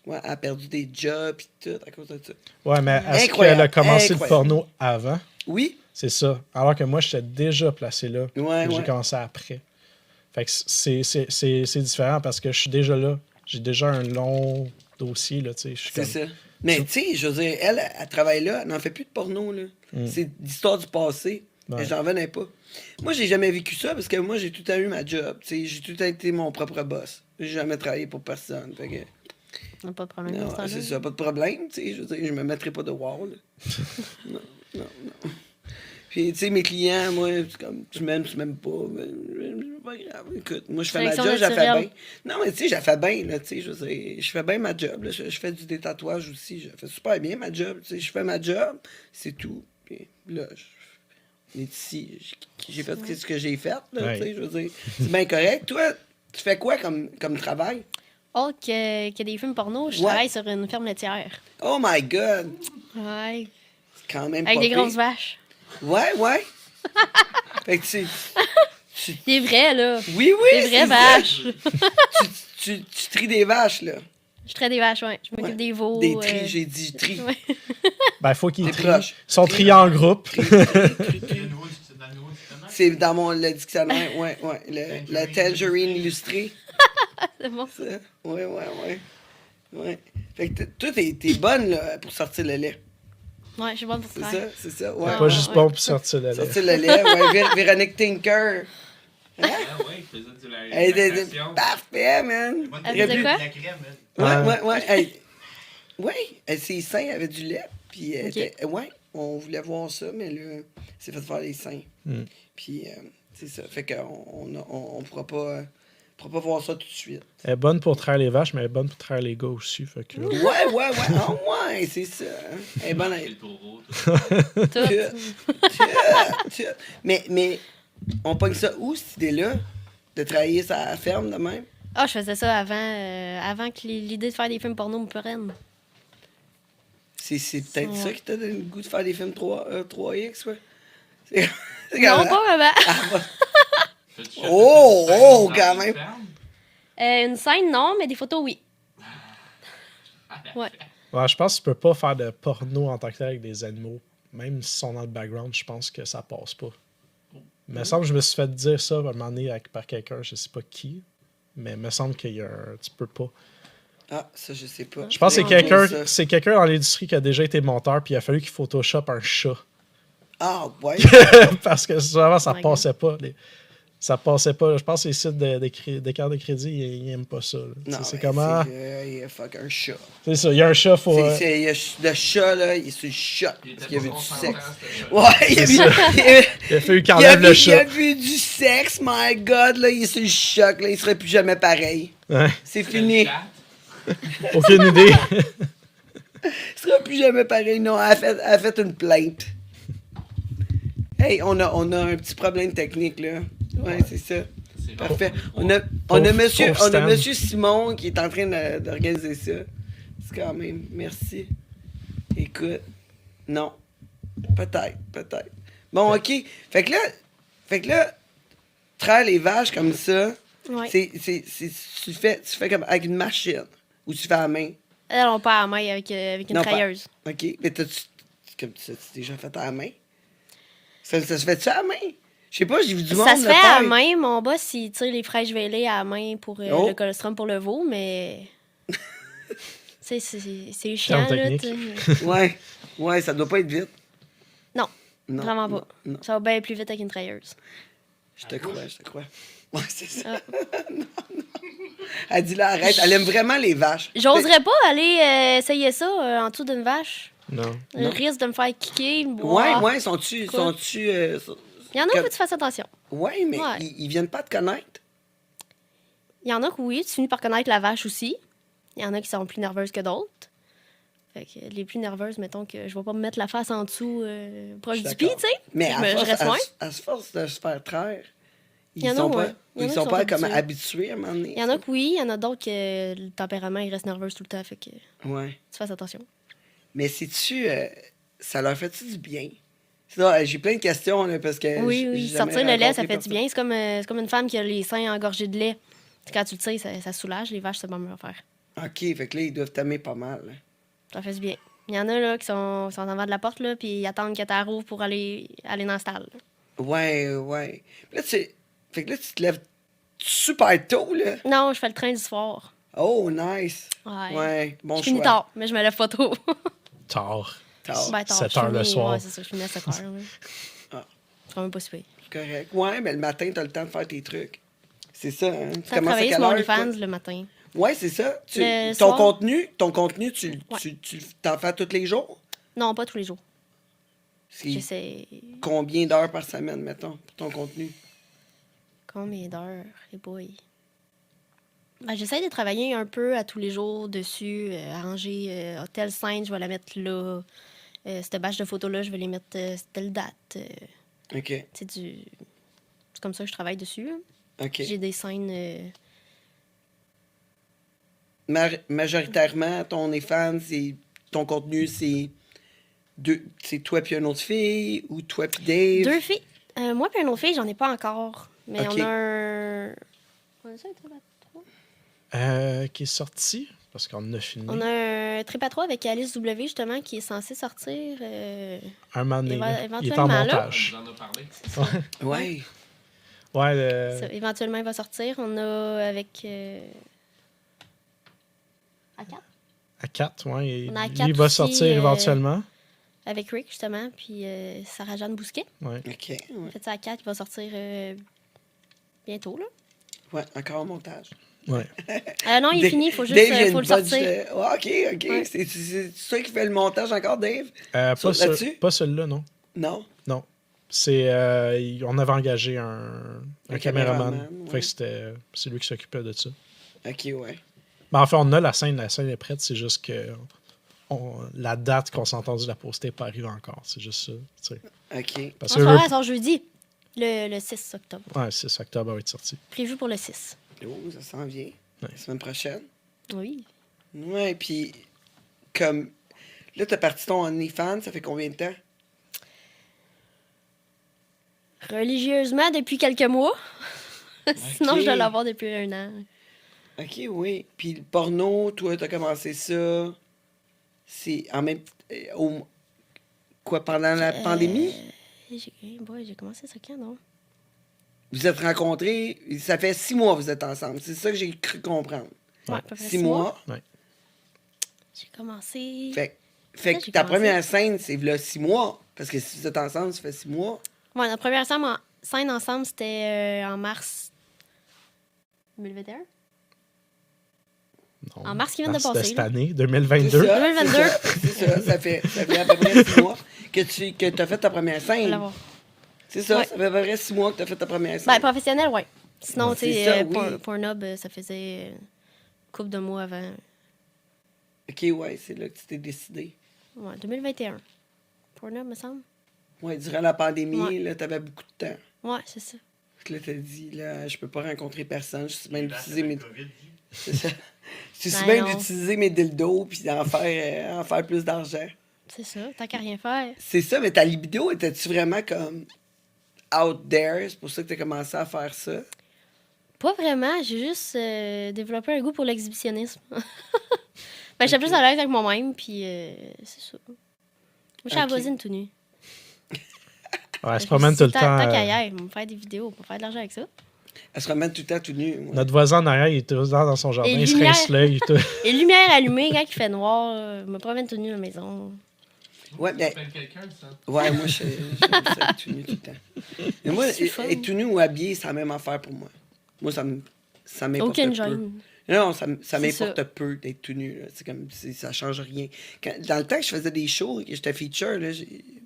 Ouais, elle a perdu des jobs et tout à cause de ça. Ouais, mais est-ce Incroyable, qu'elle a commencé le incroyable. porno avant? Oui? C'est ça. Alors que moi, j'étais déjà placé là. Ouais, J'ai ouais. commencé après. Fait que c'est différent parce que je suis déjà là. J'ai déjà un long dossier, là, tu sais. Je suis C'est comme- ça. Mais tu sais, je veux dire, elle travaille là, elle n'en fait plus de porno, là. C'est l'histoire du passé. Ouais. Et j'en revenais pas. Moi, j'ai jamais vécu ça parce que moi, j'ai tout le temps eu ma job. Tu sais, j'ai tout le temps été mon propre boss. J'ai jamais travaillé pour personne. Fait que, Pas de problème. non, dans ce temps-là. c'est ça, pas de problème. Tu sais, je veux dire, je me mettrai pas de wall. non. Puis, tu sais, mes clients, moi, c'est comme, tu m'aimes pas. Mais, c'est pas grave. Écoute, moi, je fais ma Sélection job, je la fais naturelle. bien. Non, mais tu sais, je la fais bien, là, tu sais, je veux dire, je fais bien ma job, là. Je fais du détatouage aussi, je fais super bien ma job, tu sais, je fais ma job, c'est tout. Puis là, on est ici, j'ai fait ce que j'ai fait, là, Ouais. tu sais, je veux dire, c'est bien correct. Toi, tu fais quoi comme travail? Oh, qu'il y a des films porno, je Ouais. travaille sur une ferme laitière. Oh my God! Ouais. C'est quand même Avec pas des pire. grosses vaches. Ouais. Fait que Des vrais, là. oui, Des c'est vraies ça. vaches. Tu tries des vaches, là. Je traite des vaches, ouais. Je m'occupe Ouais. des veaux. Des tris, j'ai dit tri. Ouais. Ben, faut qu'ils T'es trient. proche. Ils sont triés en groupe. C'est dans le nouveau dictionnaire. C'est dans le dictionnaire, ouais. Le tangerine illustré. C'est bon. Ça. Ouais. Fait que toi, t'es bonne, là, pour sortir le lait. Ouais, je suis bonne pour ça. C'est ça, C'est ouais. pas juste ouais. bon pour sortir le lait. Sortir le lait, ouais. Véronique Tinker. Ah ouais, il faisait du la Elle était lactation. parfait, man. Bonne Elle crème, faisait quoi? La crème, elle. Ouais. Ses seins avaient du lait. Puis, Ok. ouais, on voulait voir ça, mais là, c'est fait faire les seins. Mm. Puis, c'est ça. Fait qu'on pourra pas voir ça tout de suite. Elle est bonne pour traire les vaches, mais elle est bonne pour traire les gars aussi. Fait que... Ouais. Ah, ouais, c'est ça. Elle est bonne à C'est le taureau, tout. Tout. Mais on pogne ça où, cette idée-là? De travailler sur la ferme de même? Ah, je faisais ça avant que l'idée de faire des films porno me prenne. C'est peut-être Ouais. ça qui t'a donné le goût de faire des films 3X, ouais? C'est Non, quand pas vraiment. T'as-tu fait Oh, des oh, scènes quand dans même. les fermes? Une scène, non, mais des photos, oui. Ouais. Ouais, je pense que tu peux pas faire de porno en tant que tel avec des animaux. Même s'ils sont dans le background, je pense que ça passe pas. Il me semble que je me suis fait dire ça à un moment donné par quelqu'un, je sais pas qui, mais il me semble qu'il y a tu peux pas. Ah, ça, je sais pas. Je pense que Ça. c'est quelqu'un dans l'industrie qui a déjà été monteur, puis il a fallu qu'il Photoshop un chat. Ah, ouais. Parce que souvent, ça Oh my passait pas. Ça passait pas. Je pense que les sites de cartes de crédit, ils n'aiment pas ça. Là. Non, C'est mais comment. fuck un chat. C'est ça, il y a un chat, faut. Le chat, là, il est sur le chat. Parce qu'il y avait du sexe. Ouais. Ouais, il a vu. Il a fallu qu'il Il a enlève le vu, il chat. a vu du sexe, my god, là, il est sur le choc, là, il serait plus jamais pareil. Ouais, C'est fini. aucune idée. Il sera plus jamais pareil, non, elle a fait une plainte. Hey, on a un petit problème technique, là. Ouais, c'est ça. C'est Parfait. bon. On a Stan. monsieur Simon qui est en train d'organiser ça. C'est quand même, merci. Écoute, non. Peut-être. Bon, OK. Fait que là, traire les vaches comme ça, Ouais. tu fais comme avec une machine ou tu fais à la main. Non, pas à la main, avec une Non, pas- trailleuse. OK. Mais t'as-tu déjà fait à la main? Ça se fait-tu à la main? Je sais pas, j'ai vu du monde Ça se le fait à faire. la main. Mon boss, il tire les fraîches vêlées à la main pour Oh. le colostrum pour le veau, mais. Tu sais, c'est chiant, Terme là. technique. tu sais. Ouais, ça doit pas être vite. Non, Non, vraiment pas. Non. Ça va bien plus vite avec une trailleuse. Je te crois. Ouais, c'est ça. Ah. Non. Elle dit là, arrête. Elle aime vraiment les vaches. J'oserais pas aller essayer ça en dessous d'une vache. Non. Le risque de me faire kicker. Ouais, sont-tu. Quoi? Il Il y en a où tu fasses attention. Ouais, mais Ouais. Ils viennent pas te connaître. Il y en a que oui, tu finis par connaître la vache aussi. Il y en a qui sont plus nerveuses que d'autres. Fait que les plus nerveuses, mettons que je vais pas me mettre la face en dessous proche Je suis du pied, d'accord. tu sais. Mais Je reste loin. à force de se faire traire, Il y en a, ouais. Il y en a ils qui sont sont pas comme habitués. habitués à un moment donné. Il y en a que oui, il y en a d'autres que le tempérament, il reste nerveuse tout le temps. Fait que tu Ouais. fasses attention. Mais sais-tu, ça leur fait-tu du bien? C'est ça, j'ai plein de questions, là, parce que. Oui, j'ai oui. jamais Sortir le lait, ça rencontré fait du bien. C'est comme une femme qui a les seins engorgés de lait. Quand tu le sais, ça soulage. Les vaches, c'est pas mieux à faire. personne. OK, fait que là, ils doivent t'aimer pas mal. Là. Ça fait du bien. Il y en a là, qui sont en avant de la porte, là, puis ils attendent que tu rouvres pour aller dans le stall. là. Ouais. Puis là, fait que là, tu te lèves super tôt, là. Non, je fais le train du soir. Oh, nice. Ouais. Ouais, bon Je choix. finis tard, mais je me lève pas tôt. Tard. Tard. Ben, tard. 7 heures le soir. Ouais, c'est ça, je finis à 7 heures. Ouais. Ah. C'est quand même pas super. Correct. Ouais, mais le matin, t'as le temps de faire tes trucs. C'est ça, hein? Tu Ça commences à travailler quelle sur mon heure, OnlyFans toi? le matin. Ouais, c'est ça. Le Ton soir. contenu, tu t'en fais tous les jours? Non, pas tous les jours. C'est J'essaie. combien d'heures par semaine, mettons, pour ton contenu? Combien d'heures? Et boy. Ben, j'essaie de travailler un peu à tous les jours dessus. Arranger telle scène, je vais la mettre là. Cette bâche de photos-là, je vais les mettre telle date. OK. C'est comme ça que je travaille dessus. Hein. OK. J'ai des scènes. Majoritairement, ton OnlyFans, ton contenu, c'est toi puis une autre fille ou toi puis Dave? Deux filles. Moi et une autre fille, j'en ai pas encore. Mais Ok. on a un. On a ça, un trip à trois? Qui est sorti, parce qu'on en a fini. On a un trip à trois avec Alice W, justement, qui est censé sortir. Un moment donné, Éva- là. Il est en éventuellement, là. montage. On en a parlé. Ouais. Ouais, Ça, éventuellement, il va sortir. On a avec. À 4? à 4, ouais. On a à Lui, quatre il va aussi, sortir éventuellement. Avec Rick, justement, puis Sarah-Jeanne Bousquet. Ouais. OK. Ouais. En fait, ça à 4, il va sortir bientôt, là. Ouais, encore en montage. Ouais. Non, il est Dave- fini, il faut juste Dave, il y a faut une le bunch sortir. de- Ouais, OK. Ouais. C'est toi qui fais le montage encore, Dave? Pas, Là-dessus? pas celui-là, non. Non? Non. C'est, on avait engagé un caméraman. caméraman, ouais. Fait que c'est lui qui s'occupait de ça. OK, ouais. Ben, en fait, on a la scène est prête, c'est juste que la date qu'on s'est entendu la poster n'est pas arrivée encore. C'est juste ça. Tu sais. OK. Parce Non, que c'est vrai, elle sort jeudi, le 6 octobre. ouais, 6 octobre elle va être sorti. Prévu pour le 6. Oh, ça s'en vient. Ouais. La semaine prochaine. Oui. Ouais, puis comme... Là, t'as parti ton OnlyFans, ça fait combien de temps? Religieusement, depuis quelques mois. Sinon, je dois l'avoir depuis 1 an. OK, oui. Puis le porno, toi, t'as commencé ça... C'est en même... Quoi, pendant la pandémie? J'ai commencé ça quand, non? Vous êtes rencontrés, ça fait 6 mois que vous êtes ensemble. C'est ça que j'ai cru comprendre. Ouais, à peu près 6 mois. J'ai commencé. Fait Ça, que j'ai ta commencé. première scène, c'est là 6 mois. Parce que si vous êtes ensemble, ça fait 6 mois. Ouais, la première scène, scène ensemble, c'était en mars 2021. Non. En mars qui vient de C'était passer, cette là. année, C'est 2022. ça, 2022. c'est ça, c'est ça. Ça fait à peu près 6 mois que tu as fait ta première Je vais scène. l'avoir. C'est ça, Ouais. ça fait à peu près 6 mois que tu as fait ta première scène. Ben, professionnel, ouais. Sinon, tu C'est sais, ça, oui. Pornhub, ça faisait une couple de mois avant. OK, ouais, c'est là que tu t'es décidé. Ouais, 2021. Pornhub, me semble. Ouais, durant la pandémie, Ouais. là, t'avais beaucoup de temps. Ouais, c'est ça. Fait que là, t'as dit, là, je peux pas rencontrer personne, je suis bien Là, d'utiliser c'est mes... le COVID, C'est ça. Je suis Ben bien non. d'utiliser mes dildos puis d'en faire, en faire plus d'argent. C'est ça, t'as qu'à rien faire. C'est ça, mais ta libido, étais-tu vraiment comme out there? C'est pour ça que t'as commencé à faire ça? Pas vraiment, j'ai juste développé un goût pour l'exhibitionnisme. Ben, j'étais plus à l'aise avec moi-même, puis c'est ça. Moi, je suis à la Ok. voisine tout nu. Ouais, elle se Je promène me tout suis le dit, temps. Tant qu'à y aller, on va me faire des vidéos, on va faire de l'argent avec ça. Elle se promène tout le temps tout nu. Ouais. Notre voisin en arrière, il est tout le temps dans son jardin, Et il se lumière. rince l'œil. tout. Et lumière allumée, quand il fait noir, je me promène tout nu à la maison. Ouais, Tu mais... appelles quelqu'un, ça? Ouais, moi, j'aime ça, être tout nu tout le temps. Mais moi, C'est fun. être tout nu ou habillé, c'est la même affaire pour moi. Moi, ça m'importe Aucune peu. gêne. Non, ça C'est m'importe ça. peu d'être tout nu. Là. C'est comme, ça change rien. Dans le temps que je faisais des shows et que j'étais feature, là,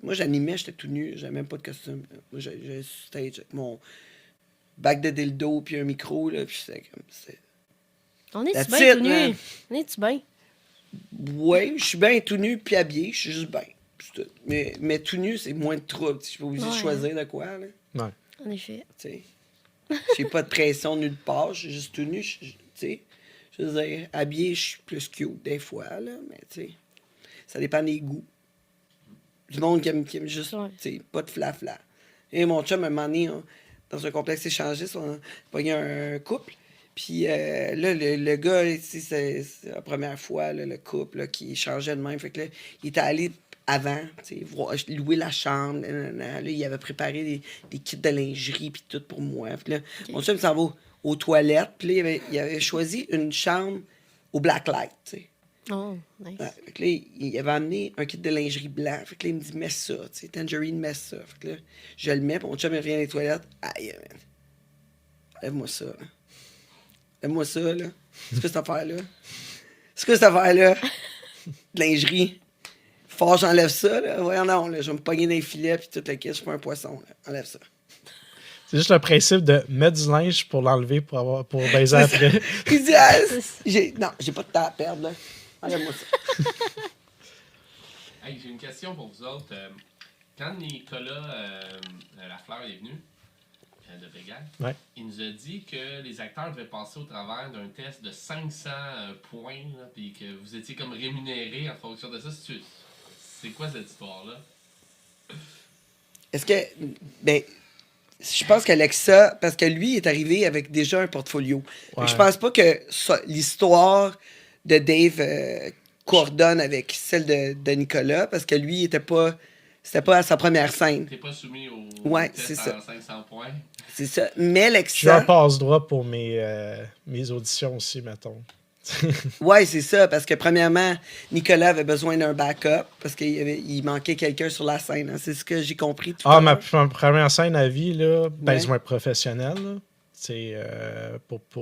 moi, j'animais, j'étais tout nu. J'avais même pas de costume. Moi, j'avais stage avec mon bac de dildo puis un micro, là, puis c'était comme... On est-tu That's bien it, tout nu? man. On est-tu bien? Ouais, je suis bien tout nu puis habillé, je suis juste bien. C'est tout. Mais tout nu, c'est moins de trouble. Je suis pas obligé de Ouais. choisir de quoi, là. Ouais. En effet. Tu sais. J'ai pas de pression nulle part, je suis juste tout nu. Tu sais. Je veux dire, habillé, je suis plus cute des fois, là, mais tu sais. Ça dépend des goûts. Du monde qui aime juste, Ouais. tu sais, pas de flafla. Et mon chum, un moment donné, dans un complexe échangiste, on a pogné un couple. Puis là, le gars, tu sais, c'est la première fois, là, le couple, là, qui changeait de même. Fait que là, il était allé avant, tu sais, louer la chambre. Là, il avait préparé des kits de lingerie puis tout pour moi. Fait que là, mon chum s'en va aux toilettes. Puis là, il avait choisi une chambre au blacklight, tu sais. Oh, nice. Ouais, fait que là, il avait amené un kit de lingerie blanc. Fait que là, il me dit, mets ça, tu sais, Tangerine, mets ça. Fait que là, je le mets, puis mon chum, il revient dans les toilettes. Aïe, man. Lève-moi ça, là. Lève-moi ça, là. C'est quoi cette affaire-là? C'est quoi cette affaire-là? De lingerie. Fort, j'enlève ça, là. Voyons, non, là. Je vais me pogner dans les filets, puis toute la caisse, je suis pas un poisson, là. Enlève ça. C'est juste le principe de mettre du linge pour l'enlever pour baiser après. Il dit, ah, non, j'ai pas de temps à perdre, là. Enlève-moi ça. Hey, j'ai une question pour vous autres. Quand Nicolas Lafleur est venu de Vegas, Ouais. il nous a dit que les acteurs devaient passer au travers d'un test de 500 points, là, puis que vous étiez comme rémunérés en fonction de ça. C'est quoi cette histoire-là? Est-ce que. Ben, je pense qu'Alexa, parce que lui est arrivé avec déjà un portfolio. Fait que Ouais. je pense pas que l'histoire de Dave coordonne avec celle de Nicolas, parce que lui, c'était pas à sa première scène. T'es pas soumis au Ouais, test c'est ça. en 500 points? C'est ça. Mais Je veux un Alexa. passe-droit pour mes auditions aussi, mettons. Ouais, c'est ça, parce que premièrement, Nicolas avait besoin d'un backup, parce il manquait quelqu'un sur la scène. Hein. C'est ce que j'ai compris tout Ah, à ma l'heure. première scène à vie, là, ben, Ouais. du moins professionnelle, là, c'est, pour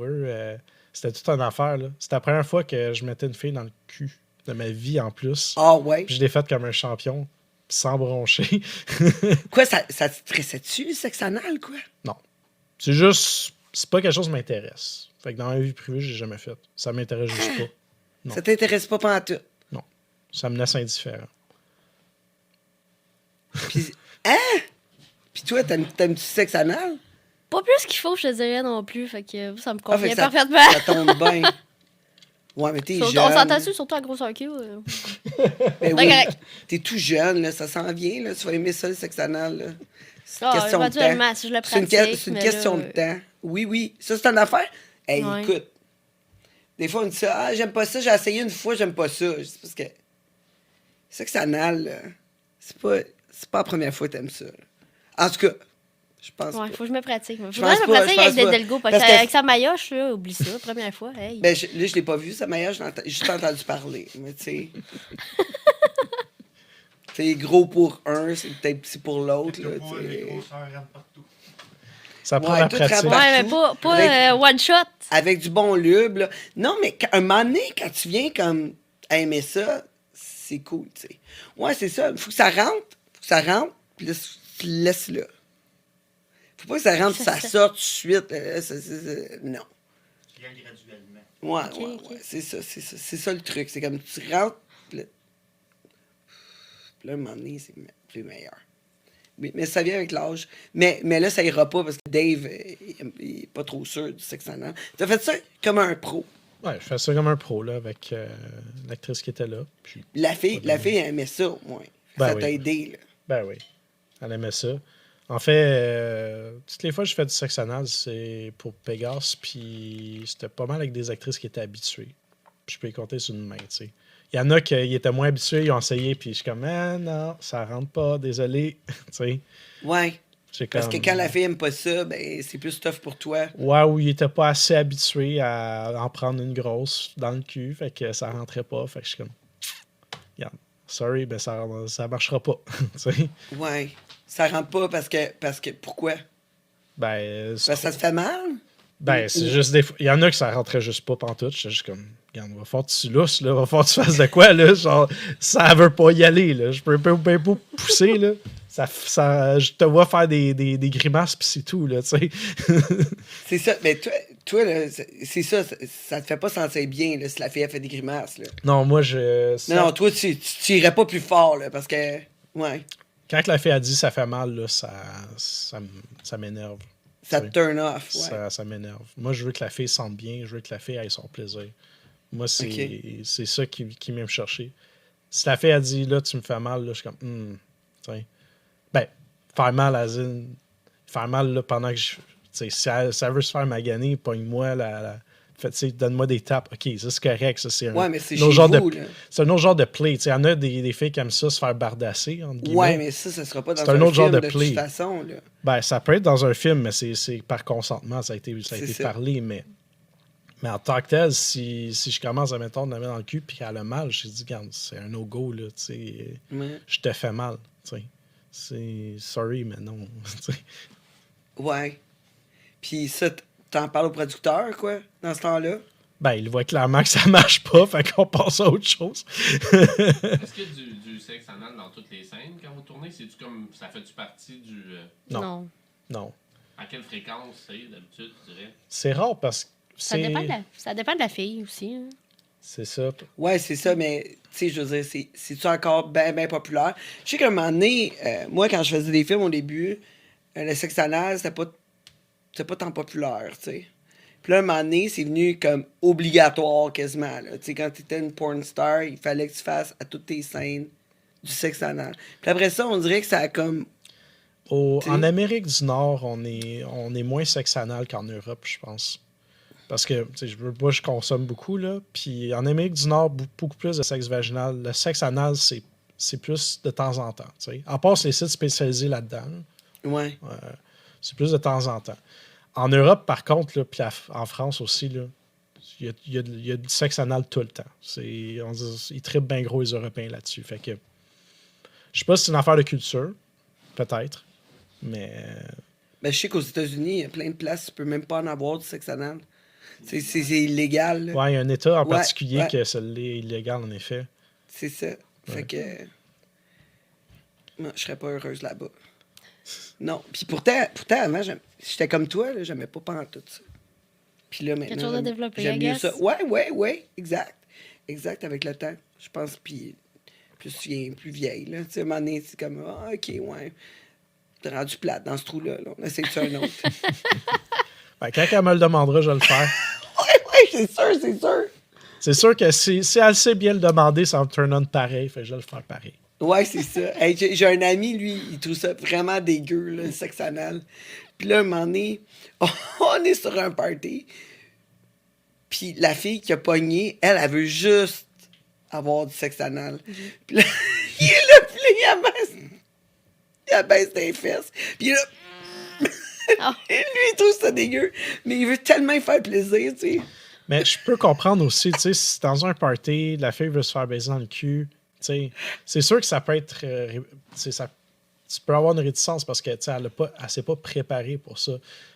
eux, c'était toute une affaire. Là. C'était la première fois que je mettais une fille dans le cul de ma vie en plus. Ah ouais. Puis je l'ai faite comme un champion, sans broncher. Quoi, ça te stressait-tu, le sexe anal, quoi? Non. C'est juste, c'est pas quelque chose qui m'intéresse. Fait que dans la vie privée, j'ai jamais fait. Ça m'intéresse juste pas. Non. Ça t'intéresse pas pantoute. Ça me laisse indifférent. Puis, hein? Puis toi, t'aimes-tu le sexe anal? Pas plus qu'il faut, je te dirais non plus. Fait que ça me Ah, convient fait que ça parfaitement. tombe bien. Ouais, mais t'es On jeune. s'entend-tu, surtout à grosseur Q? Ben Ouais, oui, correct. t'es tout jeune, là, ça s'en vient, là. Tu vas aimer ça, le sexe anal, là. C'est une Ah, question de temps. éventuellement, si je le C'est une, pratique. c'est une mais question là, de temps. Oui, oui. Ça, c'est une affaire. Hey, Ouais. écoute. Des fois, on dit ça. Ah, j'aime pas ça. J'ai essayé une fois, j'aime pas ça. C'est parce que. Sexe anal, là, c'est pas la première fois que t'aimes ça. Là. En tout cas, je pense Ouais, pas. faut que je me pratique. Je Faudrait que je pense me pas, pratique je avec pense des pas. Delgo. Parce que- Avec sa maillotche, là, oublie ça, première fois. Hey. Ben, là, je l'ai pas vu, ça maillage, j'ai juste entendu parler. Mais tu sais. C'est gros pour un, c'est peut-être petit pour l'autre. Là, Le poids, tu les sais. grosseurs rentrent partout. Ça prend Ouais, la tout pratique. travaille. Ouais, mais pas Avec- one shot. Avec du bon lube, là. Non, mais un moment donné, quand tu viens comme aimer ça, c'est cool, tu sais. Ouais, c'est ça. Faut que ça rentre, puis laisse-le. Faut pas que ça rentre, ça sorte tout de suite. Non. Tu viens graduellement. Ouais, Ok, ouais, ok. ouais. C'est ça, c'est ça le truc. C'est comme tu rentres, puis là, un moment donné, c'est plus meilleur. Mais ça vient avec l'âge. Mais là, ça ira pas parce que Dave, il est pas trop sûr du sexe anal. T'as fait ça comme un pro. Ouais, je fais ça comme un pro, là, avec l'actrice qui était là. Puis, La fille elle aimait ça, au moins. Ben Ça oui. t'a aidé, là. ben oui, elle aimait ça. En fait, toutes les fois que je fais du sexe anal, c'est pour Pégase, puis c'était pas mal avec des actrices qui étaient habituées. Puis je peux y compter sur une main, tu sais. Il y en a qui étaient moins habitués, ils ont essayé, puis je suis comme, ah non, ça rentre pas, désolé. Tu sais, Ouais. j'ai Parce comme- que quand la fille aime pas ça, ben c'est plus tough pour toi. Ouais, ou il était pas assez habitué à en prendre une grosse dans le cul, fait que ça rentrait pas. Fait que je suis comme, regarde, sorry, ben ça marchera pas. Tu sais, Ouais. Ça rentre pas parce que pourquoi? ben, Parce que ça te fait mal? ben, c'est juste des fois. Il y en a que ça rentrait juste pas pantoute. J'étais juste comme, regarde, va falloir que tu lousses, là. Va falloir que tu fasses de quoi, là. Genre, ça veut pas y aller, là. Je peux pas pousser, là. Je te vois faire des grimaces, pis c'est tout, là, tu sais. C'est ça. Mais toi là, c'est ça. Ça te fait pas sentir bien, là, si la fille a fait des grimaces, là. Non, moi, Non, toi, tu irais pas plus fort, là, parce que... Ouais. Quand la fille a dit ça fait mal, là, ça m'énerve. Ça Tu te sais. turn off, ouais. Ça m'énerve. Moi, je veux que la fille sente bien, je veux que la fille ait son plaisir. Moi, c'est ça qui vient me chercher. Si la fille a dit, là, tu me fais mal, là, je suis comme, tu sais. Ben, faire mal, faire mal, là, pendant que je. Tu sais, si elle veut se faire maganer, pogne-moi, tu sais, donne-moi des tapes. OK, ça, c'est correct. Ça, c'est Ouais, mais c'est un autre chez genre vous, de, là. c'est un autre genre de play. Tu sais, il y en a des filles qui aiment ça, se faire bardasser, entre guillemets. Ouais, mais ça sera pas dans C'est un autre genre film de de play. toute façon, là. Ben, ça peut être dans un film, mais c'est par consentement, ça a été C'est ça. parlé, mais en tant que tel, si je commence à mettons, de la mettre dans le cul puis qu'elle a mal, je dis, regarde, c'est un no-go, là, tu sais, Ouais. je te fais mal, tu sais. C'est sorry, mais non, tu sais. Ouais. Puis ça, t'en parles au producteur, quoi, dans ce temps-là? Ben, il voit clairement que ça marche pas, fait qu'on passe à autre chose. Est-ce qu'il y a du sexe anal dans toutes les scènes quand vous tournez? C'est-tu comme. Ça fait-tu partie du. Non. Non. À quelle fréquence c'est d'habitude, tu dirais? C'est rare parce que Ça dépend de la fille aussi. Hein. C'est ça. Ouais, c'est ça, mais, tu sais, je veux dire, c'est-tu encore bien, bien populaire? Je sais qu'à un moment donné, moi, quand je faisais des films au début, le sexe anal, c'était pas tant populaire, tu sais. Puis là, un moment donné, c'est venu comme obligatoire quasiment, là. Tu sais, quand t'étais une porn star, il fallait que tu fasses à toutes tes scènes du sexe anal. Puis après ça, on dirait que ça a comme... En Amérique du Nord, on est moins sexe anal qu'en Europe, je pense. Parce que, tu sais, moi, je consomme beaucoup, là. Puis en Amérique du Nord, beaucoup plus de sexe vaginal. Le sexe anal, c'est plus de temps en temps, tu sais. À part les sites spécialisés là-dedans, là, Ouais. c'est plus de temps en temps. En Europe, par contre, là, puis en France aussi, là, il y a du sexe anal tout le temps. Ils trippent bien gros, les Européens, là-dessus. Fait que, je sais pas si c'est une affaire de culture, peut-être, mais... Ben, je sais qu'aux États-Unis, il y a plein de places, tu peux même pas en avoir du sexe anal. C'est illégal, là. Ouais, il y a un État en Ouais, particulier ouais. que ça l'est illégal, en effet. C'est ça. Fait que... Non, je serais pas heureuse là-bas. Non. Puis pourtant avant, j'étais comme toi, là, j'aimais pas pantoute ça. Puis là, maintenant, Quelque chose à développer, j'aime I mieux guess. ça. Ouais, exact. Exact, avec le temps. Je pense, puis plus tu viens plus vieille, là. Tu sais, à un moment donné, c'est comme, ah, OK, ouais. T'es rendu plate dans ce trou-là, là. On essaie de faire un autre. Ben, quand elle me le demandera, je vais le faire. ouais, c'est sûr. C'est sûr que si elle sait bien le demander, ça va me turn on pareil. Fait que je vais le faire pareil. Ouais, c'est ça. Hey, j'ai un ami, lui, il trouve ça vraiment dégueu, là, le sexe anal. Puis là, un moment donné, on est sur un party. Puis la fille qui a pogné, elle veut juste avoir du sexe anal. Puis là, il est là, puis là, il abaisse des fesses. Puis il est là... Ah. Lui, il trouve ça dégueu. Mais il veut tellement y faire plaisir, tu sais. Mais je peux comprendre aussi, tu sais, si dans un party, la fille veut se faire baiser dans le cul, tu sais, c'est sûr que ça peut être. Tu sais, tu peux avoir une réticence parce que elle s'est pas préparée pour ça.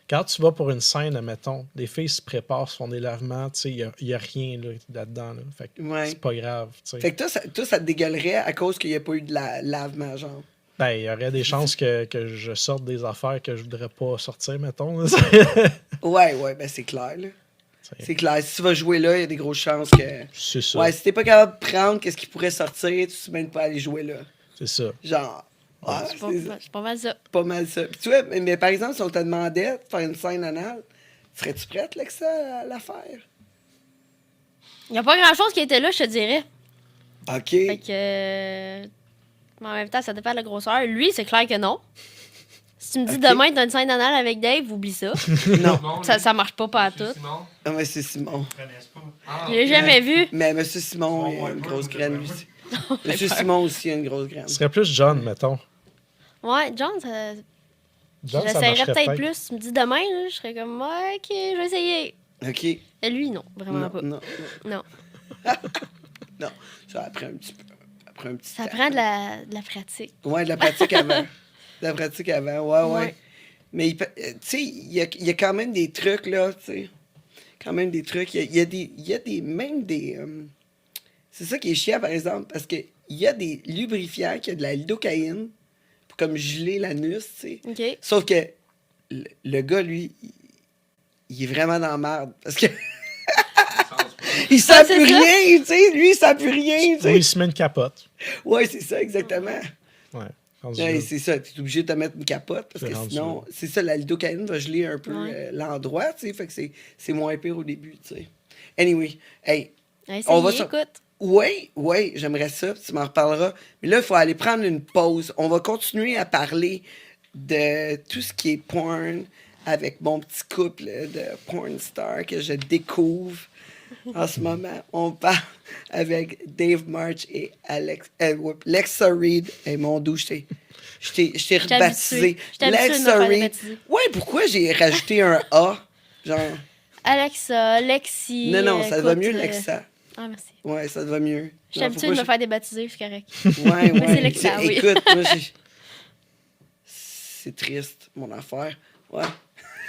Quand tu vas pour une scène, admettons, les filles se préparent, se font des lavements, il n'y a rien là-dedans. Là. Fait que c'est pas grave. T'sais. Fait que toi, ça te dégueulerait à cause qu'il n'y a pas eu de lavement, genre. Ben, il y aurait des chances que je sorte des affaires que je voudrais pas sortir, mettons. Ouais, ben c'est clair, là. T'sais. C'est clair. Si tu vas jouer là, il y a des grosses chances que. C'est ça. Ouais, si t'es pas capable de prendre qu'est-ce qui pourrait sortir, tu te mets pas à aller jouer là. C'est ça. Genre. Ouais, C'est pas mal ça. pas mal ça. Puis tu vois, mais par exemple, si on te demandait de faire une scène anale, serais-tu prête, Lexa, à la faire? Il n'y a pas grand-chose qui était là, je te dirais. OK. Fait que. Mais en même temps, ça dépend de la grosseur. Lui, c'est clair que non. Si tu me dis Ok. demain, t'as une scène anale avec Dave, oublie ça. Non. Simon, ça marche pas à Monsieur tout. Simon? Ah, mais c'est Simon. Ils connaissent pas. Ah, Je l'ai jamais vu. Mais Monsieur Simon, il a Ouais, une ouais, grosse ouais, graine, ouais, lui ouais. aussi. Monsieur Simon aussi a une grosse graine. Ce serait plus John, mettons. Ouais, John, ça. John, ça J'essayerais marcherait peut-être plus. Tu me dis demain, là, je serais comme, ouais, ok, je vais essayer. OK. Et lui, non, vraiment Non, pas. non, Non. non. Ça après un petit peu. Après un petit Ça temps. prend de la pratique. Ouais, de la pratique avant. De la pratique avant, ouais. Ouais. Mais, tu sais, il y a quand même des trucs, là, tu sais. Quand même des trucs. Il y a même des... c'est ça qui est chiant, par exemple, parce qu'il y a des lubrifiants qui ont de la lidocaïne pour comme geler l'anus, tu sais. OK. Sauf que le gars, lui, il est vraiment dans la merde. Parce que il sent c'est plus ça. rien, tu sais. Lui, il sent plus rien, tu sais. Oui, il se met une capote. Ouais, c'est ça, exactement. Ouais. Rendu Ouais, là. c'est ça, tu es obligé de te mettre une capote parce C'est que rendu sinon, là. c'est ça, la lidocaïne va geler un peu Ouais. l'endroit, tu sais, fait que c'est moins pire au début, tu sais. Anyway, hey, Essayez, On va sur- écoute. ouais, j'aimerais ça, puis tu m'en reparleras. Mais là, il faut aller prendre une pause. On va continuer à parler de tout ce qui est porn avec mon petit couple de porn stars que je découvre en ce moment. On parle avec Dave March et Lexa Reed. Hey, mon doux, je t'ai rebaptisé. Je t'ai habituée de me faire débaptiser. Ouais, pourquoi j'ai rajouté un A? Genre, Alexa, Lexi. non, ça te va écoute, mieux, Lexa. Ah, merci. Ouais, ça te va mieux. Je suis Non, habituée faut de pas me faire débaptiser, c'est correct. Ouais, ouais. c'est Lexa, oui. Écoute, moi, c'est triste, mon affaire. Ouais.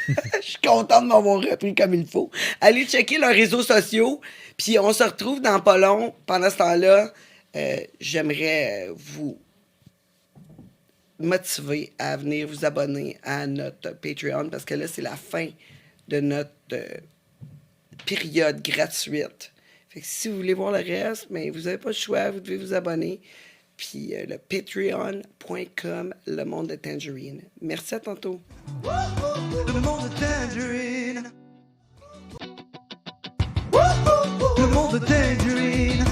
Je suis content de m'avoir repris comme il faut. Allez checker leurs réseaux sociaux, puis on se retrouve dans pas long. Pendant ce temps-là, j'aimerais vous motiver à venir vous abonner à notre Patreon, parce que là, c'est la fin de notre période gratuite. Fait que si vous voulez voir le reste, mais vous n'avez pas le choix, vous devez vous abonner. Puis le patreon.com, le monde de Tangerine. Merci, à tantôt. Le monde de Tangerine. Le monde de Tangerine.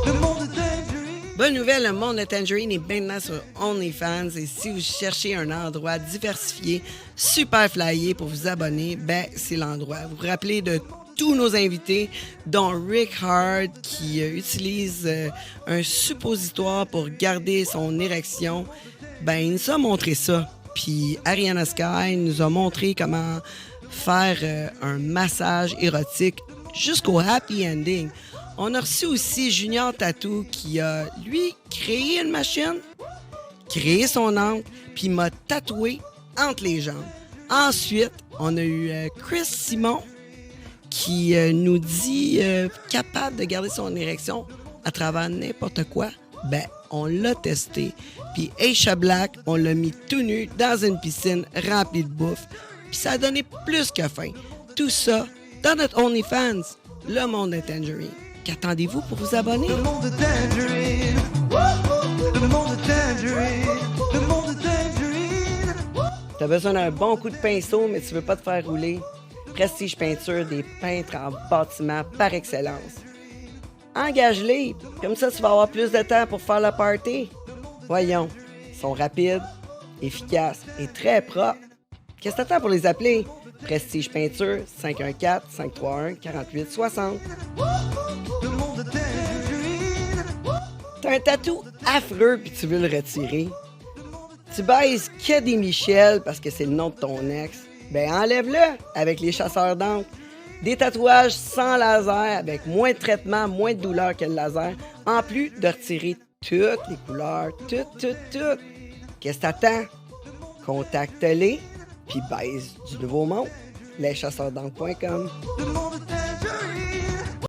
Le monde de Tangerine. Bonne nouvelle, le monde de Tangerine est maintenant sur OnlyFans. Et si vous cherchez un endroit diversifié, super flyé pour vous abonner, ben c'est l'endroit. Vous vous rappelez de tous nos invités, dont Rick Hard, qui utilise un suppositoire pour garder son érection. Ben, il nous a montré ça. Puis Ariana Sky nous a montré comment faire un massage érotique jusqu'au happy ending. On a reçu aussi Junior Tattoo qui a, lui, créé une machine, créé son angle, puis m'a tatoué entre les jambes. Ensuite, on a eu Chris Simon qui nous dit capable de garder son érection à travers n'importe quoi. Ben, on l'a testé. Puis Aisha Black, on l'a mis tout nu dans une piscine remplie de bouffe. Puis ça a donné plus que faim. Tout ça dans notre OnlyFans, le monde de Tangerine. Qu'attendez-vous pour vous abonner? Le monde de Tangerine. Le monde de Tangerine. Le monde de Tangerine. T'as besoin d'un bon coup de pinceau, mais tu veux pas te faire rouler. Prestige Peinture, des peintres en bâtiment par excellence. Engage-les, comme ça tu vas avoir plus de temps pour faire le party. Voyons, ils sont rapides, efficaces et très propres. Qu'est-ce que t'attends pour les appeler? Prestige Peinture, 514-531-4860. Le monde de Tangerine. T'as un tatou affreux puis tu veux le retirer. Tu baises que des Michel parce que c'est le nom de ton ex. Ben enlève-le avec les chasseurs d'encre. Des tatouages sans laser avec moins de traitement, moins de douleur que le laser. En plus de retirer toutes les couleurs, toutes. Qu'est-ce que t'attends? Contacte-les, puis baise du Nouveau Monde, leschasseursd'encre.com. Le monde